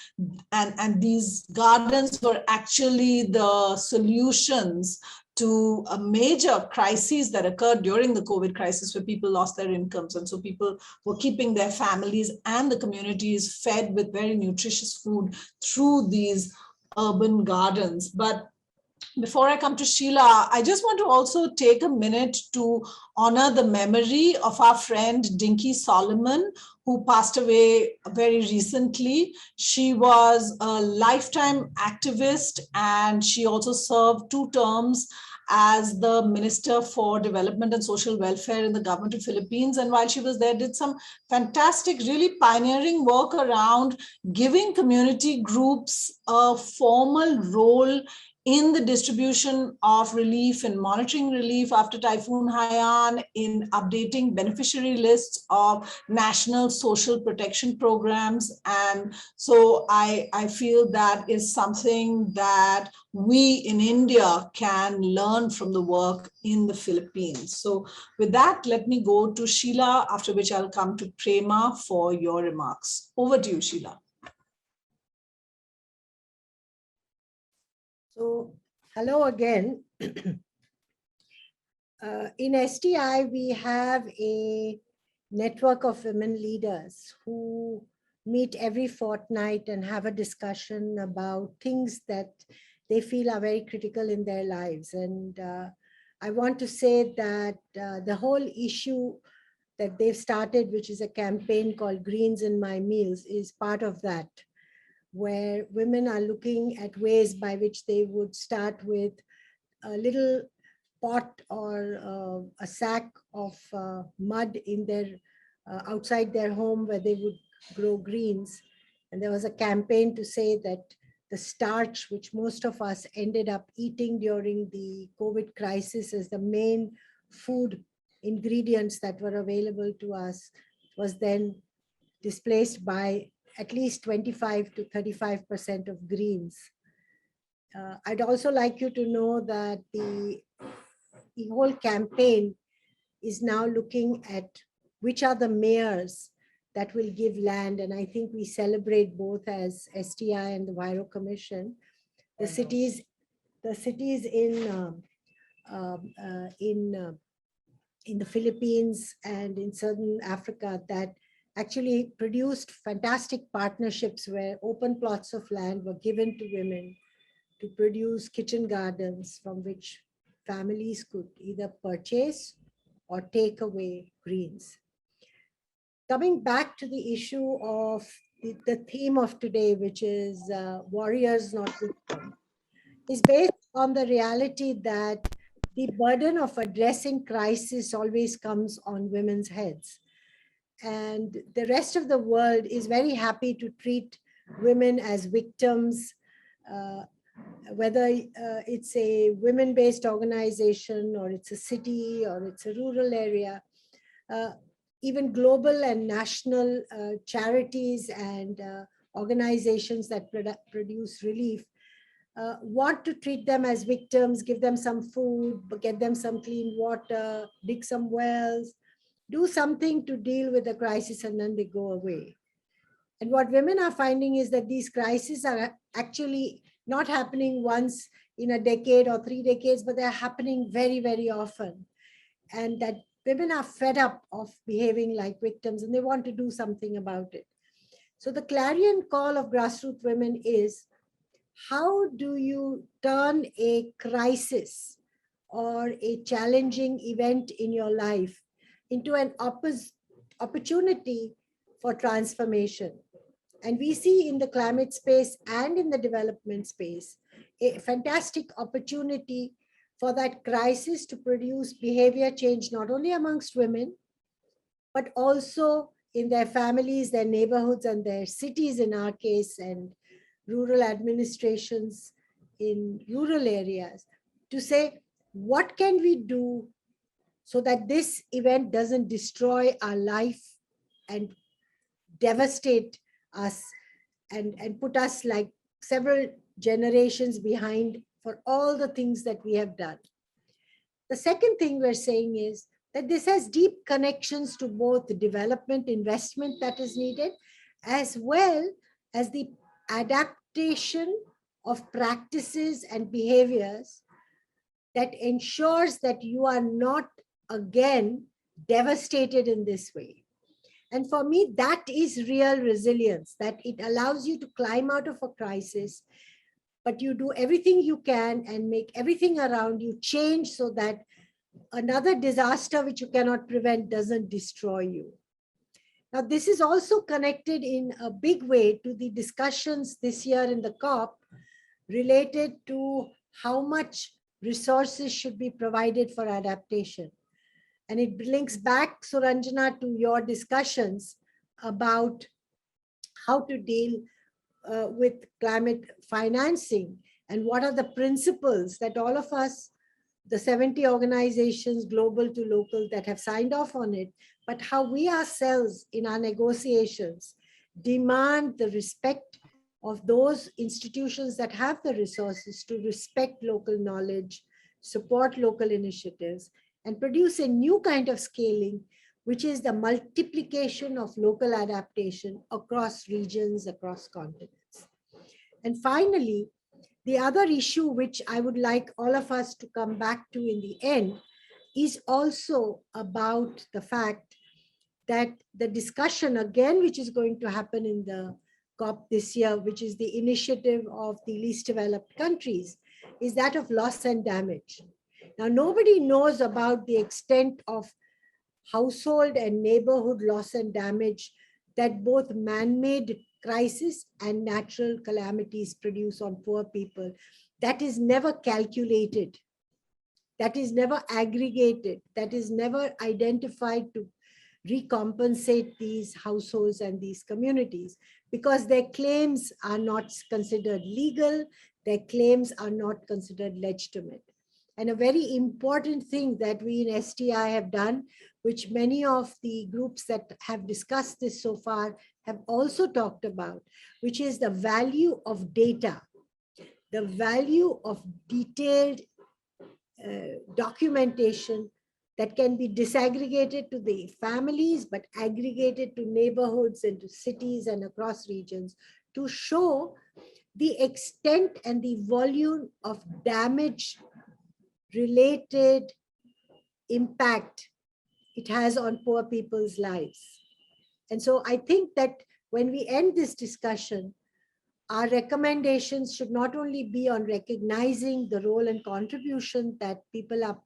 And these gardens were actually the solutions to a major crises that occurred during the COVID crisis, where people lost their incomes. And so people were keeping their families and the communities fed with very nutritious food through these urban gardens. But before I come to Sheila, I just want to also take a minute to honor the memory of our friend Dinky Solomon, who passed away very recently. She was a lifetime activist, and she also served 2 terms as the Minister for Development and Social Welfare in the government of Philippines. And while she was there, did some fantastic, really pioneering work around giving community groups a formal role in the distribution of relief and monitoring relief after Typhoon Haiyan, in updating beneficiary lists of national social protection programs. And so I feel that is something that we in India can learn from the work in the Philippines. So with that, let me go to Sheila, after which I'll come to Prema for your remarks. Over to you, Sheila. So, hello again. In STI, we have a network of women leaders who meet every fortnight and have a discussion about things that they feel are very critical in their lives. And I want to say that the whole issue that they've started, which is a campaign called Greens in My Meals, is part of that, where women are looking at ways by which they would start with a little pot or a sack of mud in their outside their home, where they would grow greens. And there was a campaign to say that the starch, which most of us ended up eating during the COVID crisis as the main food ingredients that were available to us, was then displaced by at least 25 to 35% of greens. I'd also like you to know that the whole campaign is now looking at which are the mayors that will give land. And I think we celebrate both as STI and the Vairo Commission. The cities in the Philippines and in Southern Africa that actually produced fantastic partnerships where open plots of land were given to women to produce kitchen gardens from which families could either purchase or take away greens. Coming back to the issue of the theme of today, which is warriors, not victims, is based on the reality that the burden of addressing crisis always comes on women's heads. And the rest of the world is very happy to treat women as victims, whether it's a women-based organization or it's a city or it's a rural area. Even global and national charities and organizations that produce relief want to treat them as victims, give them some food, get them some clean water, dig some wells, do something to deal with the crisis, and then they go away. And what women are finding is that these crises are actually not happening once in a decade or 3 decades, but they're happening very, very often. And that women are fed up of behaving like victims and they want to do something about it. So the clarion call of grassroots women is, how do you turn a crisis or a challenging event in your life into an opportunity for transformation? And we see in the climate space and in the development space a fantastic opportunity for that crisis to produce behavior change, not only amongst women, but also in their families, their neighborhoods, and their cities in our case, and rural administrations in rural areas to say, what can we do so that this event doesn't destroy our life and devastate us and put us like several generations behind for all the things that we have done. The second thing we're saying is that this has deep connections to both the development investment that is needed, as well as the adaptation of practices and behaviors that ensures that you are not again devastated in this way. And for me, that is real resilience, that it allows you to climb out of a crisis, but you do everything you can and make everything around you change so that another disaster which you cannot prevent doesn't destroy you. Now, this is also connected in a big way to the discussions this year in the COP related to how much resources should be provided for adaptation. And it links back, Suranjana, to your discussions about how to deal with climate financing and what are the principles that all of us, the 70 organizations, global to local, that have signed off on it, but how we ourselves in our negotiations demand the respect of those institutions that have the resources to respect local knowledge, support local initiatives, and produce a new kind of scaling, which is the multiplication of local adaptation across regions, across continents. And finally, the other issue which I would like all of us to come back to in the end is also about the fact that the discussion again, which is going to happen in the COP this year, which is the initiative of the least developed countries, is that of loss and damage. Now, nobody knows about the extent of household and neighborhood loss and damage that both man-made crisis and natural calamities produce on poor people. That is never calculated. That is never aggregated. That is never identified to recompensate these households and these communities, because their claims are not considered legal, their claims are not considered legitimate. And a very important thing that we in STI have done, which many of the groups that have discussed this so far have also talked about, which is the value of data, the value of detailed documentation that can be disaggregated to the families, but aggregated to neighborhoods and to cities and across regions to show the extent and the volume of damage related impact it has on poor people's lives. And so I think that when we end this discussion, our recommendations should not only be on recognizing the role and contribution that people are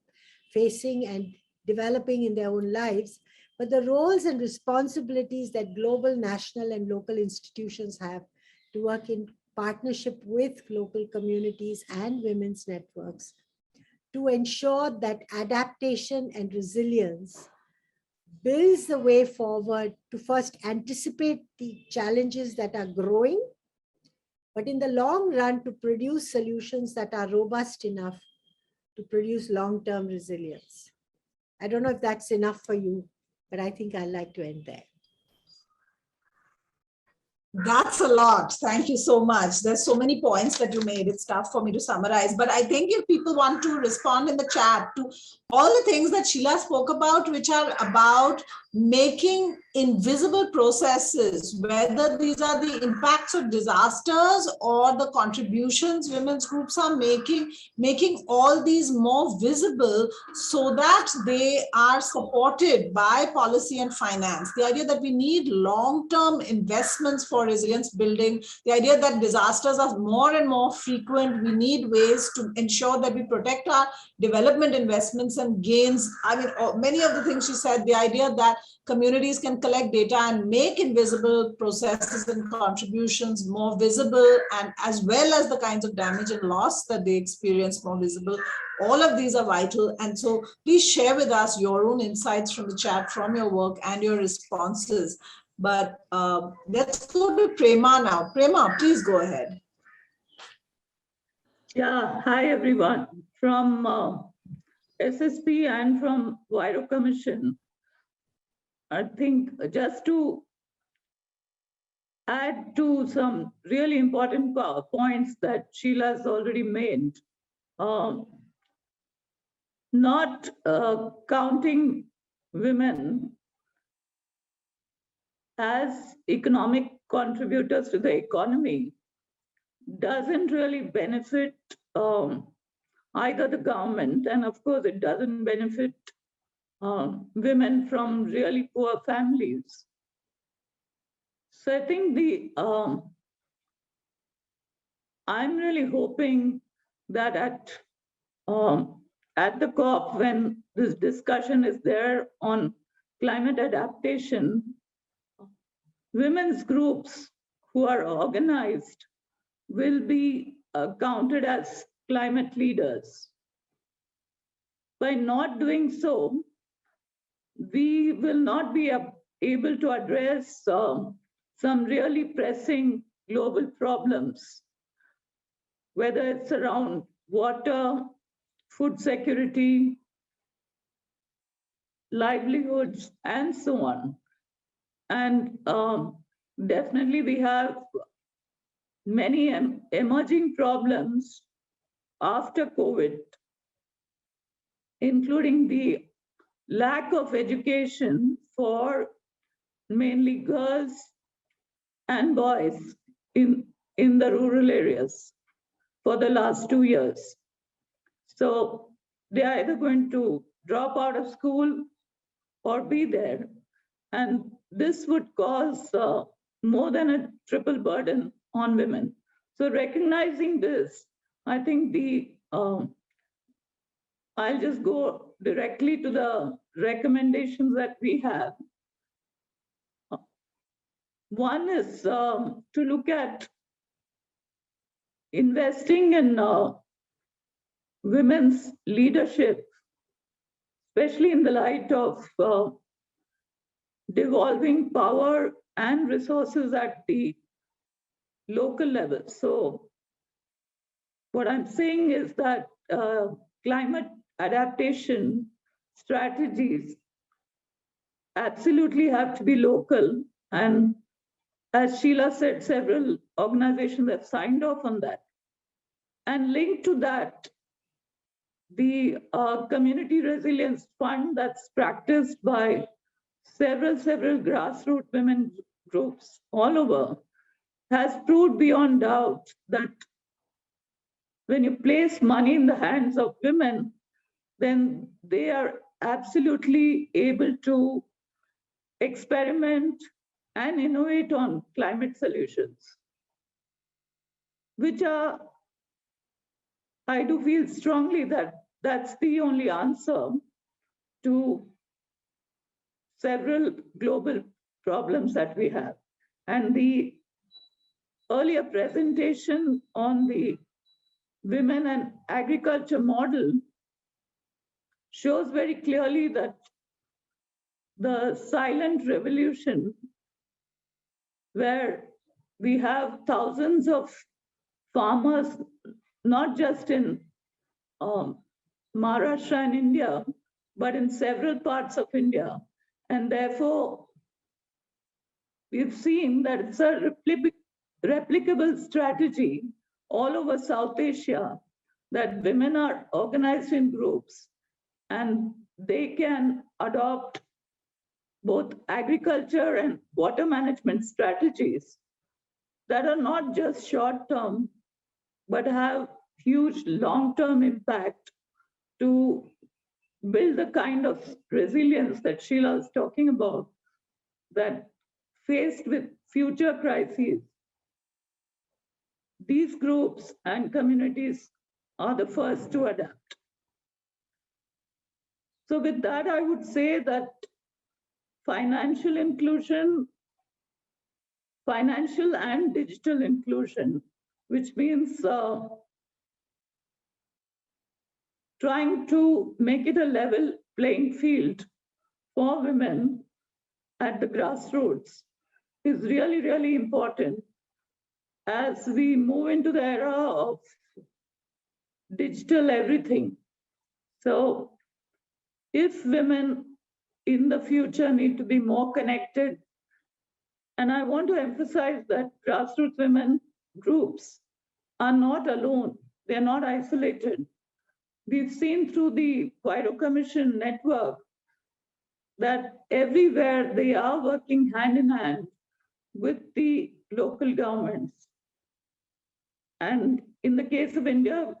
facing and developing in their own lives, but the roles and responsibilities that global, national, and local institutions have to work in partnership with local communities and women's networks to ensure that adaptation and resilience builds the way forward to first anticipate the challenges that are growing, but in the long run to produce solutions that are robust enough to produce long-term resilience. I don't know if that's enough for you, but I think I'd like to end there. That's a lot. Thank you so much. There's so many points that you made. It's tough for me to summarize, but I think if people want to respond in the chat to all the things that Sheila spoke about, which are about making invisible processes, whether these are the impacts of disasters or the contributions women's groups are making all these more visible so that they are supported by policy and finance. The idea that we need long-term investments for resilience building, the idea that disasters are more and more frequent, we need ways to ensure that we protect our development investments and gains. I mean, many of the things she said, the idea that communities can collect data and make invisible processes and contributions more visible, and as well as the kinds of damage and loss that they experience more visible. All of these are vital. And so please share with us your own insights from the chat, from your work and your responses. But let's go to Prema now. Prema, please go ahead. Yeah, hi everyone. From SSP and from Vairo Commission, I think just to add to some really important points that Sheila has already made, not counting women as economic contributors to the economy doesn't really benefit either the government, and of course it doesn't benefit women from really poor families. So I think I'm really hoping that at the COP, when this discussion is there on climate adaptation, women's groups who are organized will be counted as climate leaders. By not doing so, we will not be able to address some really pressing global problems, whether it's around water, food security, livelihoods, and so on. And definitely we have many emerging problems after COVID, including the lack of education for mainly girls and boys in the rural areas for the last 2 years. So they are either going to drop out of school or be there. And this would cause more than a triple burden on women. So recognizing this, I think I'll just go directly to the recommendations that we have. One is to look at investing in women's leadership, especially in the light of devolving power and resources at the local level. So what I'm saying is that climate adaptation strategies absolutely have to be local. And as Sheila said, several organizations have signed off on that. And linked to that, the Community Resilience Fund that's practiced by several grassroots women groups all over has proved beyond doubt that when you place money in the hands of women, then they are absolutely able to experiment and innovate on climate solutions, which are, I do feel strongly that that's the only answer to several global problems that we have. And the earlier presentation on the women and agriculture model shows very clearly that the silent revolution, where we have thousands of farmers, not just in Maharashtra and India, but in several parts of India. And therefore, we've seen that it's a replicable strategy all over South Asia, that women are organized in groups and they can adopt both agriculture and water management strategies that are not just short-term, but have huge long-term impact to build the kind of resilience that Sheila is talking about, that faced with future crises, these groups and communities are the first to adapt. So with that, I would say that financial inclusion, financial and digital inclusion, which means trying to make it a level playing field for women at the grassroots, is really, really important as we move into the era of digital everything. So if women in the future need to be more connected, and I want to emphasize that grassroots women groups are not alone. They're not isolated. We've seen through the Vairo Commission network that everywhere they are working hand in hand with the local governments. And in the case of India,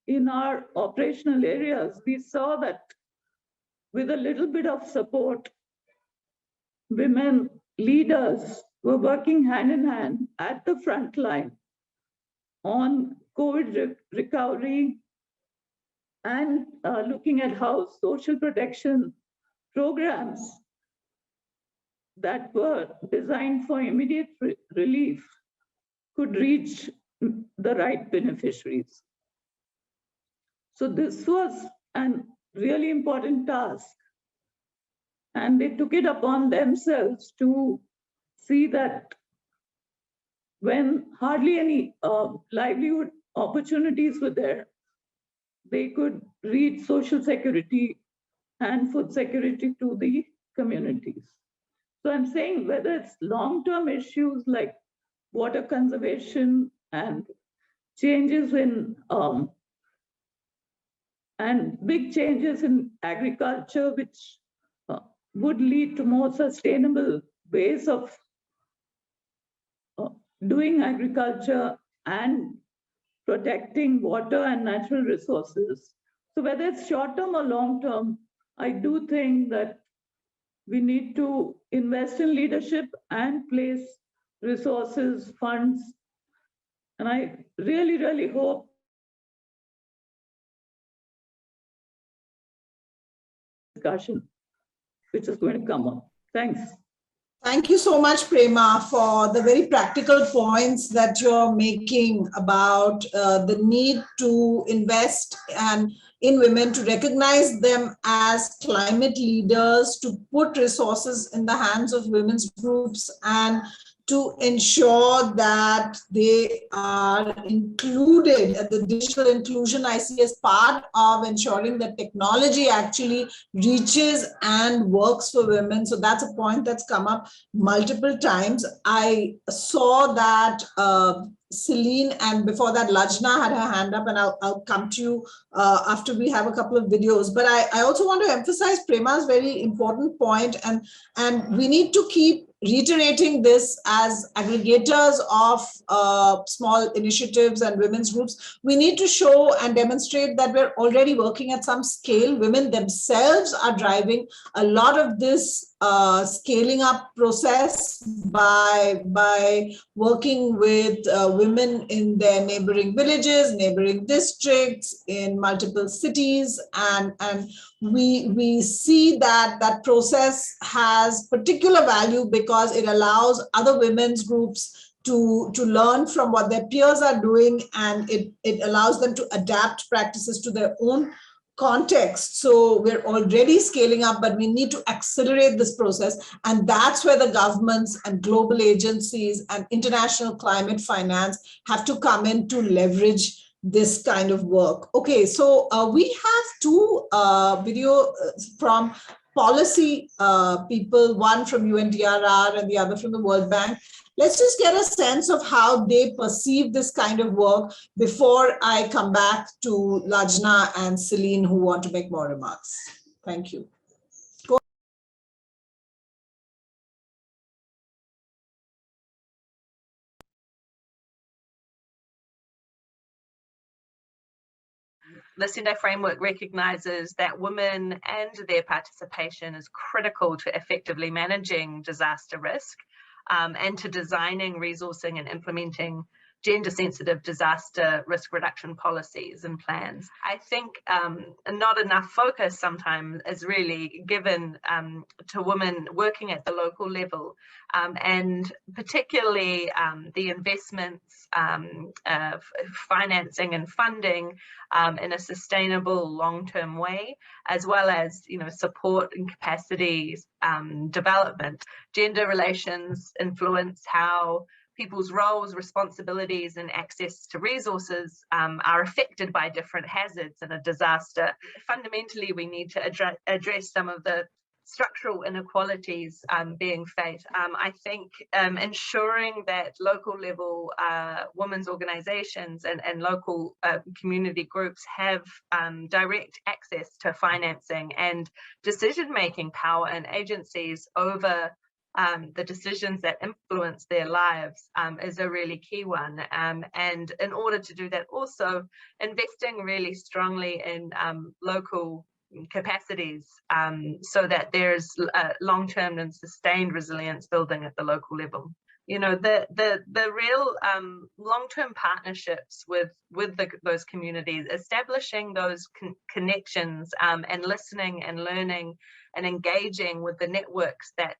in our operational areas, we saw that with a little bit of support, women leaders were working hand in hand at the front line on COVID recovery and looking at how social protection programs that were designed for immediate relief could reach the right beneficiaries. So this was a really important task. And they took it upon themselves to see that when hardly any livelihood opportunities were there, they could reach social security and food security to the communities. So I'm saying whether it's long-term issues like water conservation and changes in and big changes in agriculture, which would lead to more sustainable ways of doing agriculture and protecting water and natural resources. So whether it's short-term or long-term, I do think that we need to invest in leadership and place resources, funds. And I really, really hope discussion which is going to come up. Thanks. Thank you so much, Prema, for the very practical points that you're making about the need to invest in women, to recognize them as climate leaders, to put resources in the hands of women's groups, and to ensure that they are included. The digital inclusion I see as part of ensuring that technology actually reaches and works for women. So that's a point that's come up multiple times. I saw that Celine, and before that Lajna had her hand up, and I'll come to you after we have a couple of videos. But I also want to emphasize Prema's very important point, and we need to keep reiterating this as aggregators of small initiatives and women's groups. We need to show and demonstrate that we're already working at some scale. Women themselves are driving a lot of this scaling up process by working with women in their neighboring villages, neighboring districts, in multiple cities, and we see that that process has particular value because it allows other women's groups to learn from what their peers are doing, and it allows them to adapt practices to their own context. So we're already scaling up, but we need to accelerate this process. And that's where the governments and global agencies and international climate finance have to come in to leverage this kind of work. Okay, so we have two videos from policy people, one from UNDRR and the other from the World Bank. Let's just get a sense of how they perceive this kind of work before I come back to Lajna and Celine, who want to make more remarks. Thank you. The Sendai framework recognises that women and their participation is critical to effectively managing disaster risk and to designing, resourcing and implementing gender-sensitive disaster risk reduction policies and plans. I think not enough focus sometimes is really given to women working at the local level, and particularly the investments, financing and funding in a sustainable long-term way, as well as support and capacity development. Gender relations influence how people's roles, responsibilities, and access to resources are affected by different hazards in a disaster. Fundamentally, we need to address some of the structural inequalities being faced. I think ensuring that local level women's organizations and local community groups have direct access to financing and decision-making power and agencies over the decisions that influence their lives is a really key one. And in order to do that, also investing really strongly in local capacities so that there's long-term and sustained resilience building at the local level. You know, the real long-term partnerships with those communities, establishing those connections and listening and learning and engaging with the networks that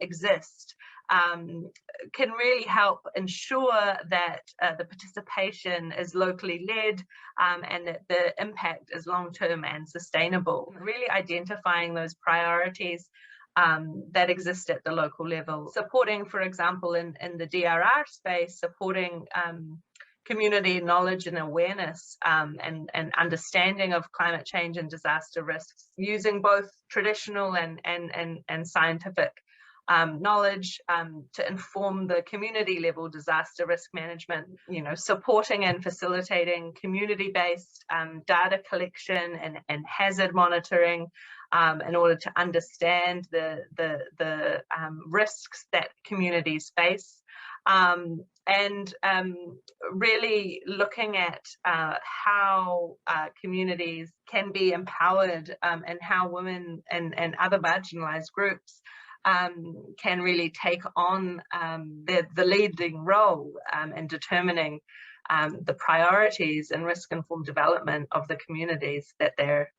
exist can really help ensure that the participation is locally led and that the impact is long-term and sustainable. Really identifying those priorities that exist at the local level. Supporting, for example, in the DRR space, supporting community knowledge and awareness and understanding of climate change and disaster risks, using both traditional and scientific knowledge to inform the community level disaster risk management, you know, supporting and facilitating community-based data collection and hazard monitoring in order to understand the risks that communities face. And really looking at how communities can be empowered and how women and other marginalized groups can really take on the leading role in determining the priorities and risk-informed development of the communities that they're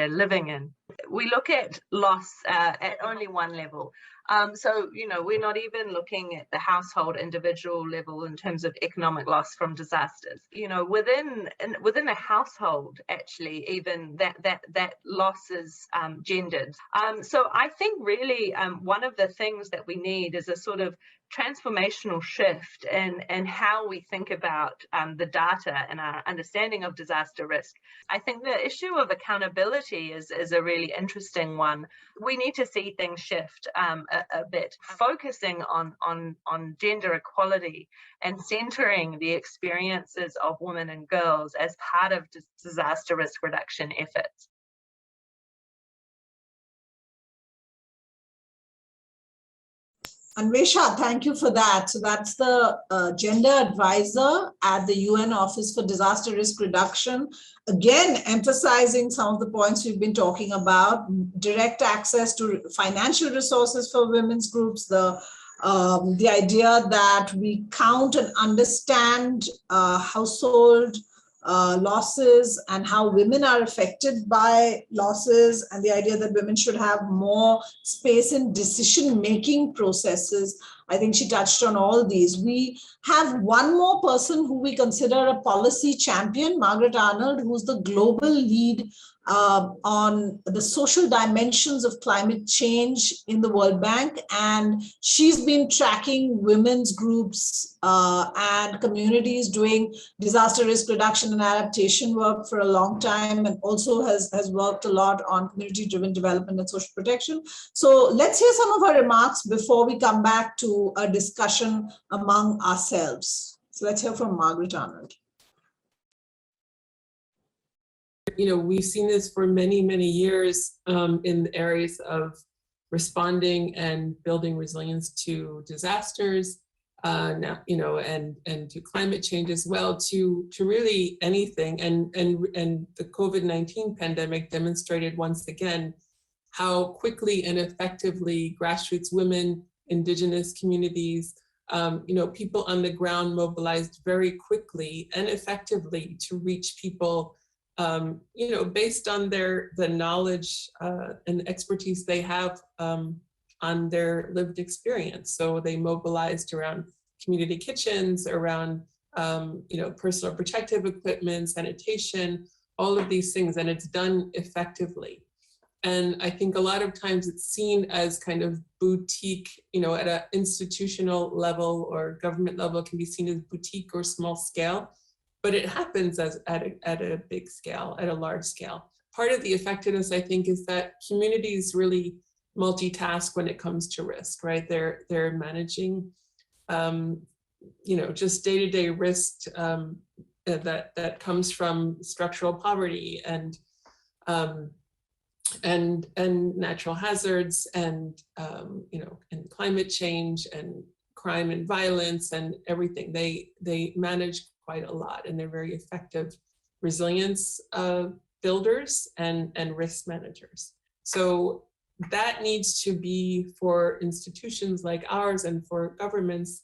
living in. We look at loss at only one level. So, you know, we're not even looking at the household individual level in terms of economic loss from disasters. You know, within a household, actually, even that loss is gendered. So I think really one of the things that we need is a sort of transformational shift in how we think about the data and our understanding of disaster risk. I think the issue of accountability is a really interesting one. We need to see things shift a bit, focusing on gender equality and centering the experiences of women and girls as part of disaster risk reduction efforts. Anvesha, thank you for that. So that's the gender advisor at the UN Office for Disaster Risk Reduction. Again, emphasizing some of the points we've been talking about: direct access to financial resources for women's groups, the idea that we count and understand household losses and how women are affected by losses, and the idea that women should have more space in decision-making processes. I think she touched on all these. We have one more person who we consider a policy champion, Margaret Arnold, who's the global lead on the social dimensions of climate change in the World Bank. And she's been tracking women's groups and communities doing disaster risk reduction and adaptation work for a long time, and also has worked a lot on community-driven development and social protection. So let's hear some of her remarks before we come back to a discussion among ourselves. So let's hear from Margaret Arnold. You know, we've seen this for many, many years in the areas of responding and building resilience to disasters, now, you know, and to climate change as well, to really anything. And the COVID-19 pandemic demonstrated once again how quickly and effectively grassroots women, Indigenous communities, you know, people on the ground mobilized very quickly and effectively to reach people, you know, based on the knowledge and expertise they have on their lived experience. So they mobilized around community kitchens, around, you know, personal protective equipment, sanitation, all of these things, and it's done effectively. And I think a lot of times it's seen as kind of boutique, you know, at an institutional level or government level, it can be seen as boutique or small scale, but it happens at a big scale, at a large scale. Part of the effectiveness, I think, is that communities really multitask when it comes to risk, right? They're managing, you know, just day-to-day risk that comes from structural poverty and natural hazards and you know, and climate change and crime and violence and everything. They manage quite a lot, and they're very effective resilience builders and risk managers. So that needs to be for institutions like ours and for governments,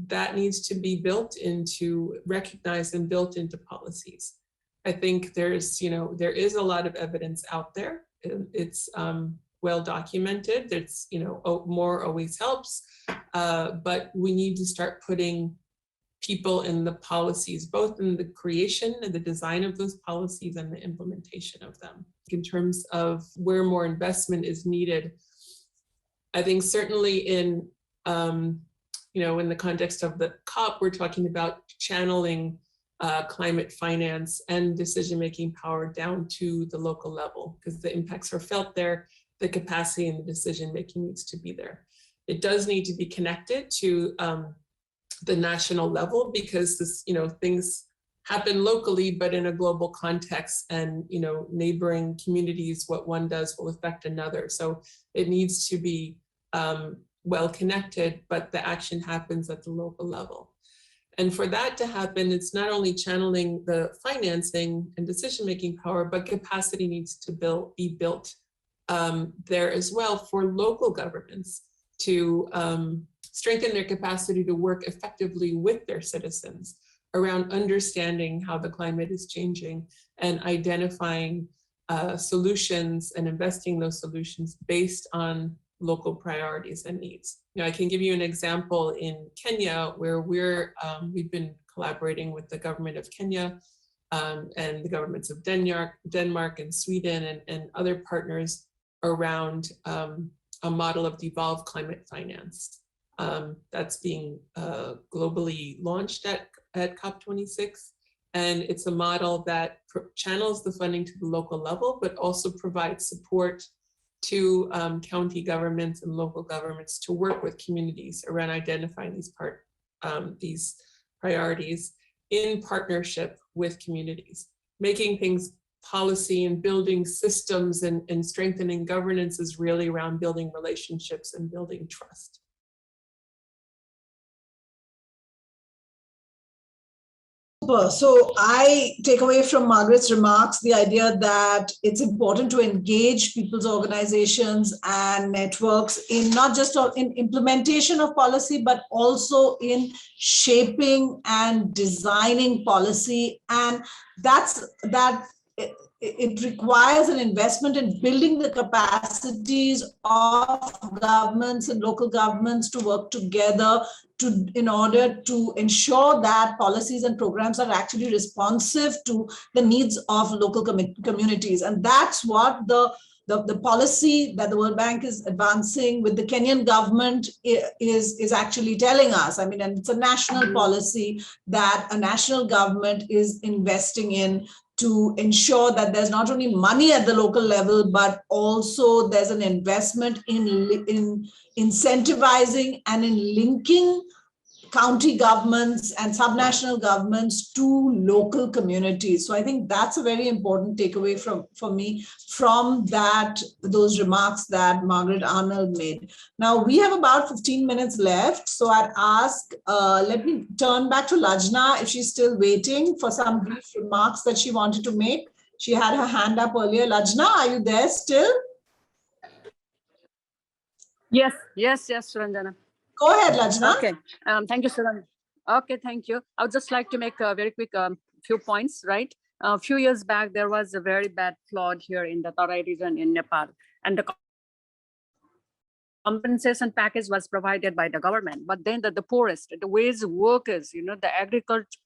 that needs to be built into, recognized and built into policies. I think there's, you know, there is a lot of evidence out there. It's well documented. It's, you know, more always helps, but we need to start putting people in the policies, both in the creation and the design of those policies and the implementation of them. In terms of where more investment is needed, I think certainly in, you know, in the context of the COP, we're talking about channeling climate finance and decision-making power down to the local level, because the impacts are felt there, the capacity and the decision-making needs to be there. It does need to be connected to the national level, because this, you know, things happen locally, but in a global context, and, you know, neighboring communities, what one does will affect another. So it needs to be well connected, but the action happens at the local level. And for that to happen, it's not only channeling the financing and decision-making power, but capacity needs to be built there as well for local governments to strengthen their capacity to work effectively with their citizens around understanding how the climate is changing and identifying solutions and investing those solutions based on local priorities and needs. You know, I can give you an example in Kenya, where we've been collaborating with the government of Kenya and the governments of Denmark and Sweden and other partners around a model of devolved climate finance that's being globally launched at COP26. And it's a model that channels the funding to the local level, but also provides support to county governments and local governments to work with communities around identifying these priorities in partnership with communities. Making things policy and building systems and strengthening governance is really around building relationships and building trust. So I take away from Margaret's remarks the idea that it's important to engage people's organizations and networks in not just in implementation of policy, but also in shaping and designing policy. And it requires an investment in building the capacities of governments and local governments to work together in order to ensure that policies and programs are actually responsive to the needs of local communities. And that's what the policy that the World Bank is advancing with the Kenyan government is actually telling us. I mean, and it's a national policy that a national government is investing in to ensure that there's not only money at the local level, but also there's an investment in incentivizing and in linking county governments and subnational governments to local communities. So I think that's a very important takeaway for me from those remarks that Margaret Arnold made. Now we have about 15 minutes left. So I'd ask, let me turn back to Lajna if she's still waiting for some brief remarks that she wanted to make. She had her hand up earlier. Lajna, are you there still? Yes, Ranjana. Go ahead, Lajna. Okay, thank you, Suran. Okay, thank you. I would just like to make a very quick few points, right? A few years back, there was a very bad flood here in the Tarai region in Nepal, and the compensation package was provided by the government. But then the poorest, the wage workers, you know, the agriculture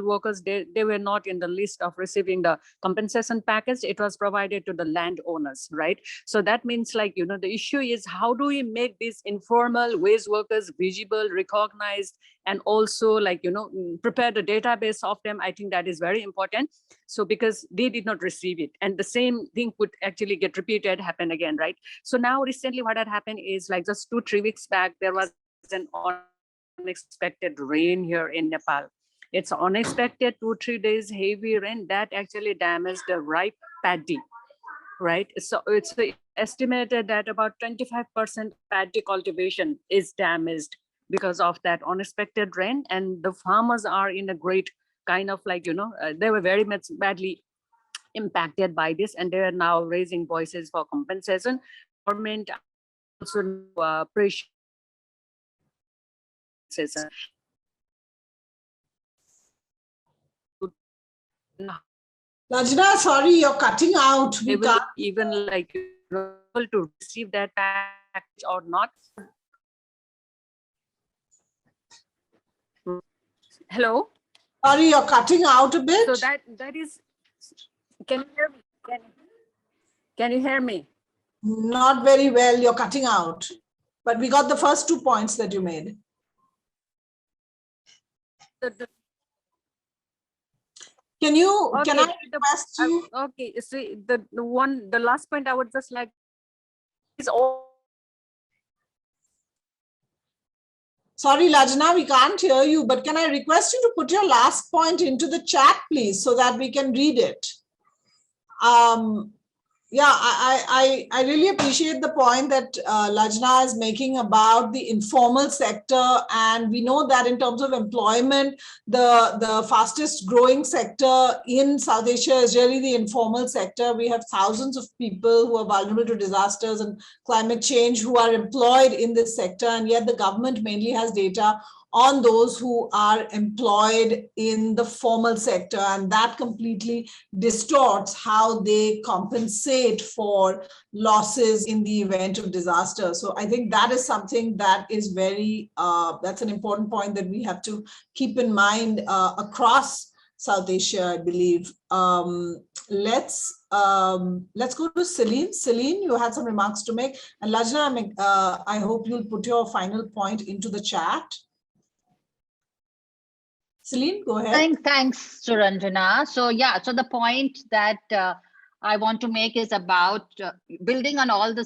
workers, they were not in the list of receiving the compensation package. It was provided to the landowners, right? So that means, like, you know, the issue is how do we make these informal wage workers visible, recognized, and also, like, you know, prepare the database of them. I think that is very important. So because they did not receive it, and the same thing could actually get repeated, happen again, right? So now recently what had happened is, like, just 2-3 weeks back, there was an unexpected rain here in Nepal. It's unexpected 2-3 days heavy rain that actually damaged the ripe paddy, right? So it's estimated that about 25% paddy cultivation is damaged because of that unexpected rain, and the farmers are in a great kind of, like, you know, they were very much badly impacted by this, and they are now raising voices for compensation. Government also pressure. Lajna, sorry, you're cutting out. They will even, like, able to receive that package or not. Hello? Sorry, you're cutting out a bit. So that is, can you hear me? Can you hear me? Not very well, you're cutting out. But we got the first 2 points that you made. Can I request you? Okay, see, the last point I would just like is all. Sorry, Lajna, we can't hear you, but can I request you to put your last point into the chat, please, so that we can read it? Yeah, I really appreciate the point that Lajna is making about the informal sector. And we know that in terms of employment, the fastest growing sector in South Asia is really the informal sector. We have thousands of people who are vulnerable to disasters and climate change who are employed in this sector. And yet the government mainly has data on those who are employed in the formal sector, and that completely distorts how they compensate for losses in the event of disaster. So I think that is something that is very, that's an important point that we have to keep in mind across South Asia, I believe. Let's go to Celine. Celine, you had some remarks to make. And Lajna, I hope you'll put your final point into the chat. Celine, go ahead. Thanks, Suranjana. So yeah, so the point that I want to make is about building on all the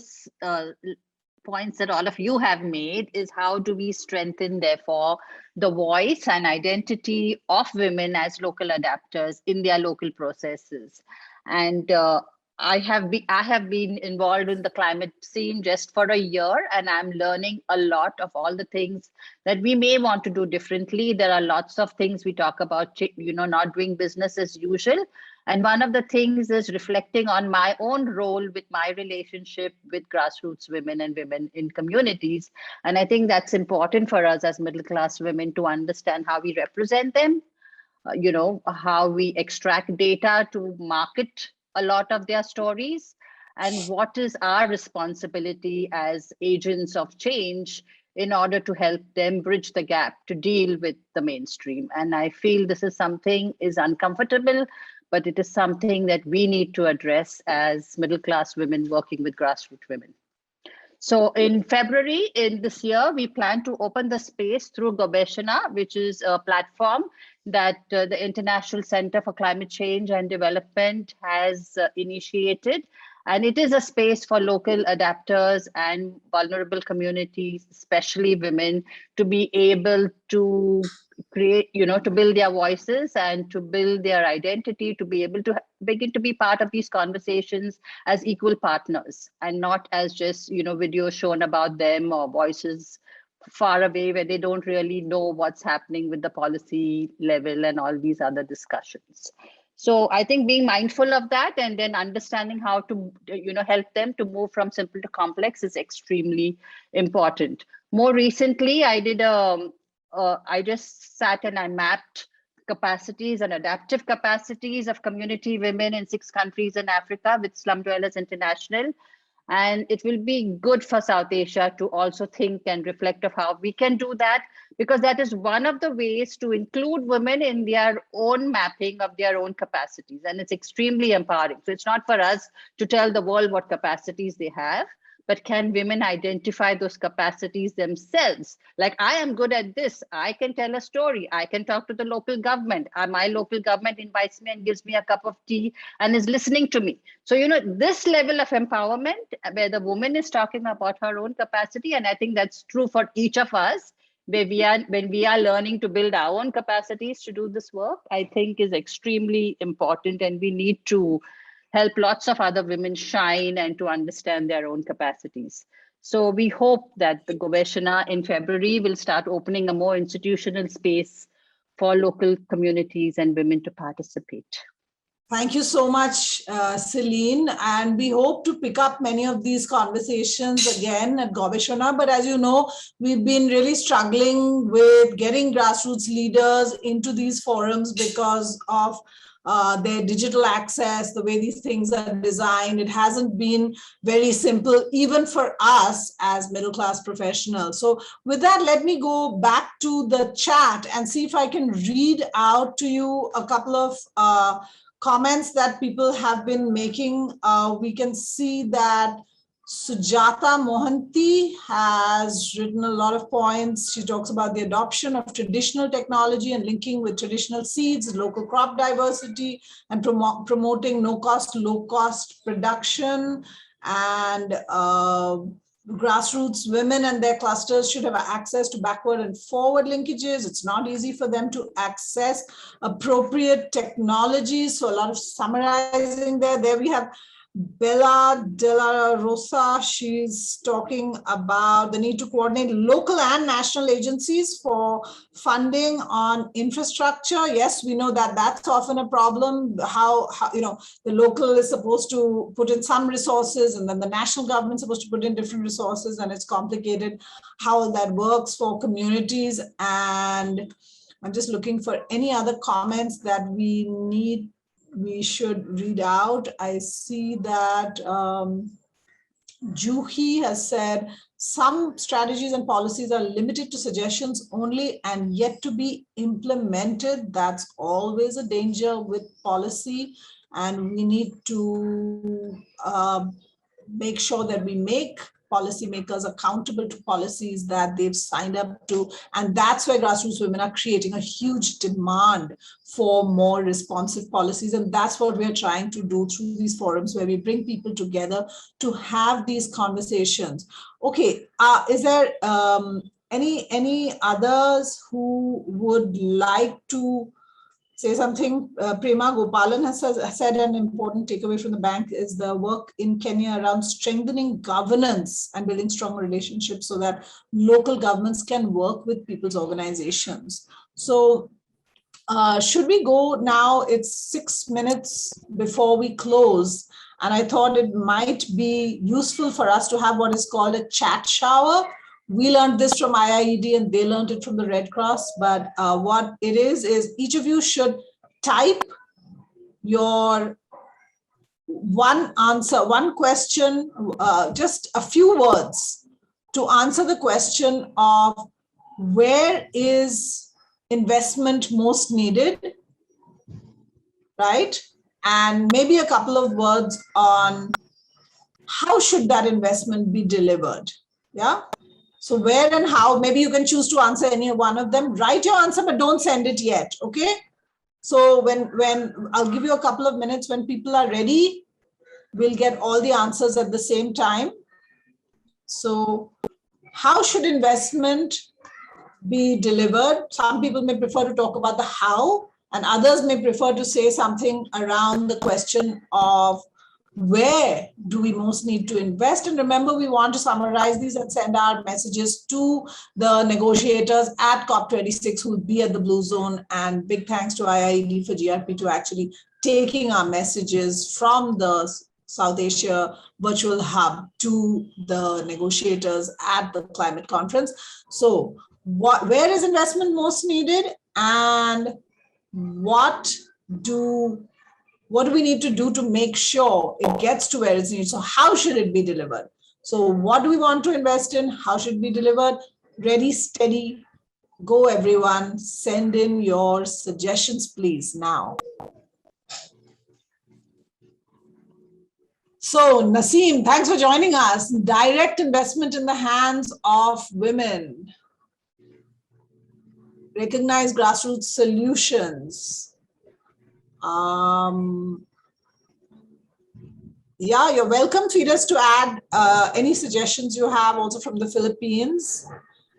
points that all of you have made, is how do we strengthen, therefore, the voice and identity of women as local adapters in their local processes. And I have been involved in the climate scene just for a year, and I'm learning a lot of all the things that we may want to do differently. There are lots of things we talk about, you know, not doing business as usual. And one of the things is reflecting on my own role with my relationship with grassroots women and women in communities. And I think that's important for us as middle-class women to understand how we represent them, you know, how we extract data to market a lot of their stories, and what is our responsibility as agents of change in order to help them bridge the gap to deal with the mainstream. And I feel this is something is uncomfortable, but it is something that we need to address as middle-class women working with grassroots women. So in February in this year, we plan to open the space through Gobeshona, which is a platform that the International Center for Climate Change and Development has initiated. And it is a space for local adapters and vulnerable communities, especially women, to be able to create, you know, to build their voices and to build their identity, to be able to begin to be part of these conversations as equal partners, and not as just, you know, videos shown about them or voices far away where they don't really know what's happening with the policy level and all these other discussions. So I think being mindful of that and then understanding how to, you know, help them to move from simple to complex is extremely important. More recently, I did I just sat and I mapped capacities and adaptive capacities of community women in 6 countries in Africa with Slum Dwellers International. And it will be good for South Asia to also think and reflect of how we can do that, because that is one of the ways to include women in their own mapping of their own capacities. And it's extremely empowering. So it's not for us to tell the world what capacities they have, but can women identify those capacities themselves? Like, I am good at this. I can tell a story. I can talk to the local government. My local government invites me and gives me a cup of tea and is listening to me. So, this level of empowerment where the woman is talking about her own capacity, and I think that's true for each of us, when we are learning to build our own capacities to do this work, I think is extremely important, and we need to help lots of other women shine and to understand their own capacities. So we hope that the Goveshana in February will start opening a more institutional space for local communities and women to participate. Thank you so much, Celine. And we hope to pick up many of these conversations again at Goveshana. But as you know, we've been really struggling with getting grassroots leaders into these forums because of their digital access, the way these things are designed. It hasn't been very simple, even for us as middle-class professionals. So with that, let me go back to the chat and see if I can read out to you a couple of comments that people have been making. We can see that Sujata Mohanty has written a lot of points. She talks about the adoption of traditional technology and linking with traditional seeds, local crop diversity, and promoting no-cost, low-cost production. And grassroots women and their clusters should have access to backward and forward linkages. It's not easy for them to access appropriate technologies. So a lot of summarizing there. There we have Bella de la Rosa. She's talking about the need to coordinate local and national agencies for funding on infrastructure. Yes, we know that that's often a problem. How the local is supposed to put in some resources, and then the national government is supposed to put in different resources, and it's complicated how that works for communities. And I'm just looking for any other comments that we should read out. I see that Juhi has said some strategies and policies are limited to suggestions only and yet to be implemented. That's always a danger with policy, and we need to make sure that we make policymakers accountable to policies that they've signed up to. And that's where grassroots women are creating a huge demand for more responsive policies. And that's what we're trying to do through these forums, where we bring people together to have these conversations. Okay, is there any others who would like to say something? Prema Gopalan has said an important takeaway from the bank is the work in Kenya around strengthening governance and building strong relationships so that local governments can work with people's organizations. So should we go now? It's 6 minutes before we close. And I thought it might be useful for us to have what is called a chat shower. We learned this from IIED and they learned it from the Red Cross. But what it is each of you should type your one answer, one question, just a few words to answer the question of where is investment most needed, right? And maybe a couple of words on how should that investment be delivered, yeah? So where and how, maybe you can choose to answer any one of them. Write your answer, but don't send it yet, okay? So when I'll give you a couple of minutes, when people are ready, we'll get all the answers at the same time. So how should investment be delivered? Some people may prefer to talk about the how, and others may prefer to say something around the question of where do we most need to invest? And remember, we want to summarize these and send our messages to the negotiators at COP26 who will be at the Blue Zone. And big thanks to IIED for GRP to actually taking our messages from the South Asia Virtual Hub to the negotiators at the climate conference. So where is investment most needed, and what do what do we need to do to make sure it gets to where it's needed? So how should it be delivered? So what do we want to invest in? How should it be delivered? Ready, steady, go everyone. Send in your suggestions, please, now. So Naseem, thanks for joining us. Direct investment in the hands of women. Recognize grassroots solutions. Yeah, you're welcome, Firas, to add any suggestions you have also from the Philippines.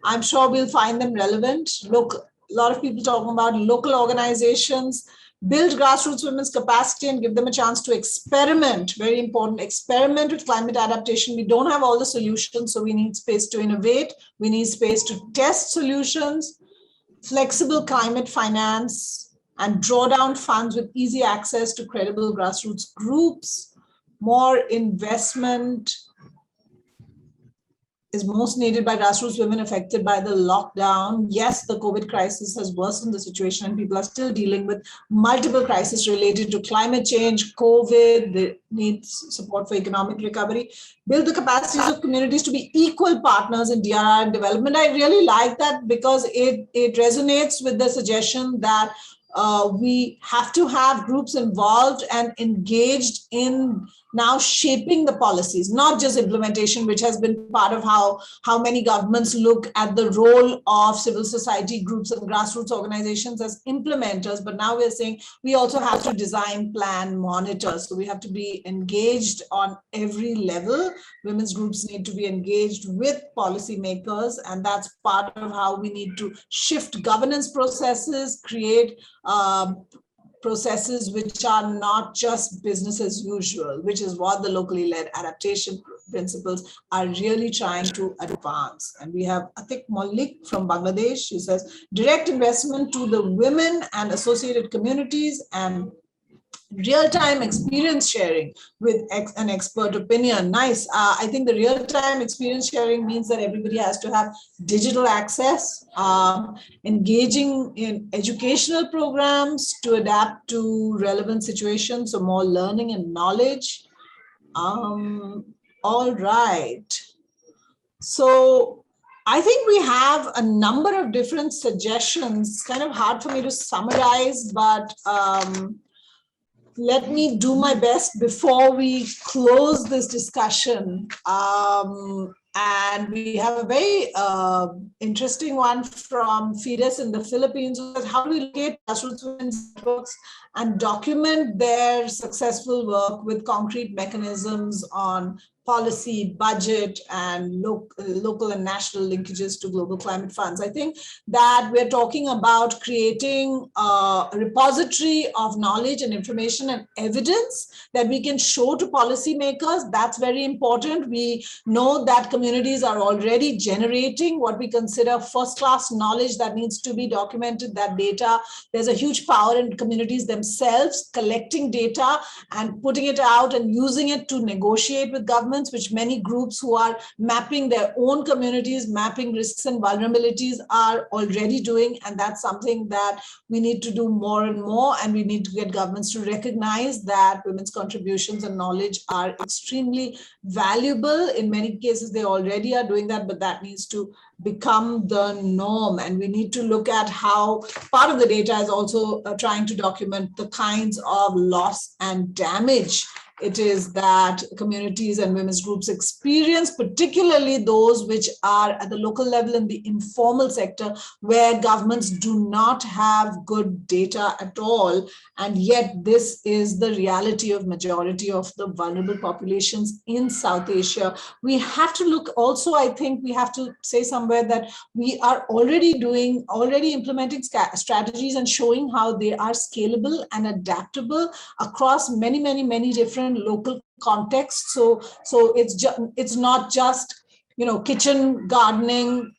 I'm sure we'll find them relevant. Look, a lot of people talking about local organizations, build grassroots women's capacity and give them a chance to experiment. Very important, experiment with climate adaptation. We don't have all the solutions, so we need space to innovate. We need space to test solutions, flexible climate finance, and draw down funds with easy access to credible grassroots groups. More investment is most needed by grassroots women affected by the lockdown. Yes, the COVID crisis has worsened the situation and people are still dealing with multiple crises related to climate change, COVID, they need support for economic recovery. Build the capacities of communities to be equal partners in DRR and development. I really like that because it resonates with the suggestion that we have to have groups involved and engaged in now shaping the policies, not just implementation, which has been part of how many governments look at the role of civil society groups and grassroots organizations as implementers. But now we're saying we also have to design, plan, monitor. So we have to be engaged on every level. Women's groups need to be engaged with policymakers, and that's part of how we need to shift governance processes, create processes which are not just business as usual, which is what the locally led adaptation principles are really trying to advance. And we have Atik Mollik from Bangladesh. She says, direct investment to the women and associated communities and real-time experience sharing with an expert opinion. Nice. I think the real-time experience sharing means that everybody has to have digital access, engaging in educational programs to adapt to relevant situations, so more learning and knowledge. All right. So I think we have a number of different suggestions. It's kind of hard for me to summarize, but let me do my best before we close this discussion. And we have a very interesting one from Fides in the Philippines. How do we locate grassroots women's networks and document their successful work with concrete mechanisms on policy, budget, and local and national linkages to global climate funds? I think that we're talking about creating a repository of knowledge and information and evidence that we can show to policymakers. That's very important. We know that communities are already generating what we consider first-class knowledge that needs to be documented, that data. There's a huge power in communities themselves collecting data and putting it out and using it to negotiate with governments, which many groups who are mapping their own communities, mapping risks and vulnerabilities are already doing. And that's something that we need to do more and more. And we need to get governments to recognize that women's contributions and knowledge are extremely valuable. In many cases, they already are doing that, but that needs to become the norm. And we need to look at how part of the data is also trying to document the kinds of loss and damage it is that communities and women's groups experience, particularly those which are at the local level in the informal sector, where governments do not have good data at all. And yet this is the reality of majority of the vulnerable populations in South Asia. We have to look also, I think we have to say somewhere that we are already implementing strategies and showing how they are scalable and adaptable across many different local contexts. So it's not just kitchen gardening,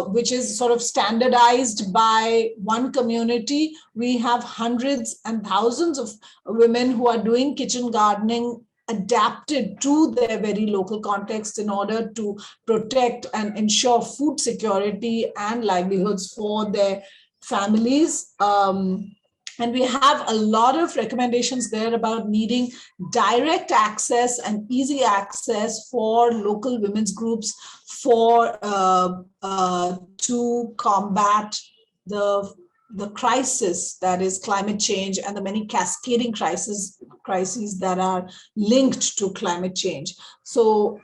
which is sort of standardized by one community. We have hundreds and thousands of women who are doing kitchen gardening adapted to their very local context in order to protect and ensure food security and livelihoods for their families. And we have a lot of recommendations there about needing direct access and easy access for local women's groups to combat the crisis that is climate change and the many cascading crises that are linked to climate change. So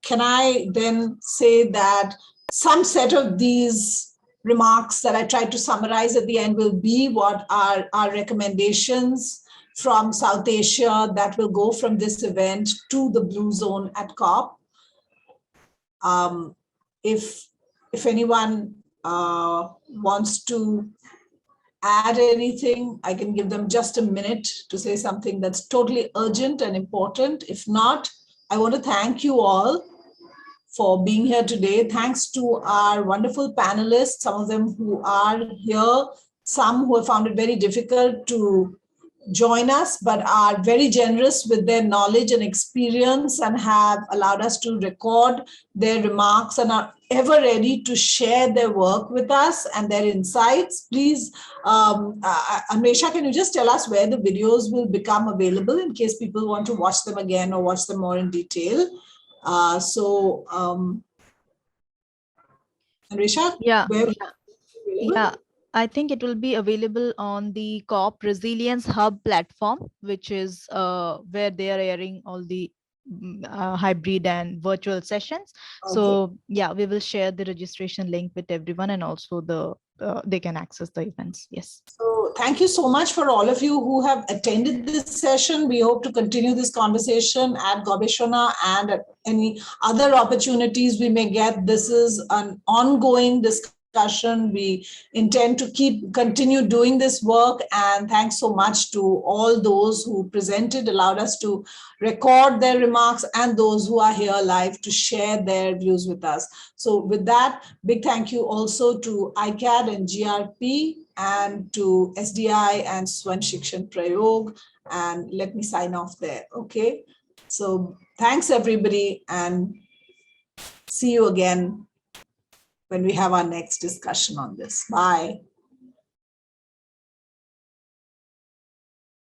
can I then say that some set of these remarks that I tried to summarize at the end will be what are our recommendations from South Asia that will go from this event to the Blue Zone at COP. If anyone wants to add anything, I can give them just a minute to say something that's totally urgent and important. If not, I want to thank you all for being here today. Thanks to our wonderful panelists, some of them who are here, some who have found it very difficult to join us, but are very generous with their knowledge and experience and have allowed us to record their remarks and are ever ready to share their work with us and their insights. Please, Anvesha, can you just tell us where the videos will become available in case people want to watch them again or watch them more in detail? Anvesha? Yeah. I think it will be available on the COP Resilience Hub platform, which is where they are airing all the hybrid and virtual sessions. Okay. So yeah, we will share the registration link with everyone, and also they can access the events. Yes. So thank you so much for all of you who have attended this session. We hope to continue this conversation at Gobeshona and at any other opportunities we may get. This is an ongoing discussion. We intend to continue doing this work, and thanks so much to all those who presented, allowed us to record their remarks, and those who are here live to share their views with us. So with that, big thank you also to ICAD and GRP and to SDI and Swayam Shikshan Prayog. And let me sign off there. Okay. So thanks everybody, and see you again when we have our next discussion on this. Bye.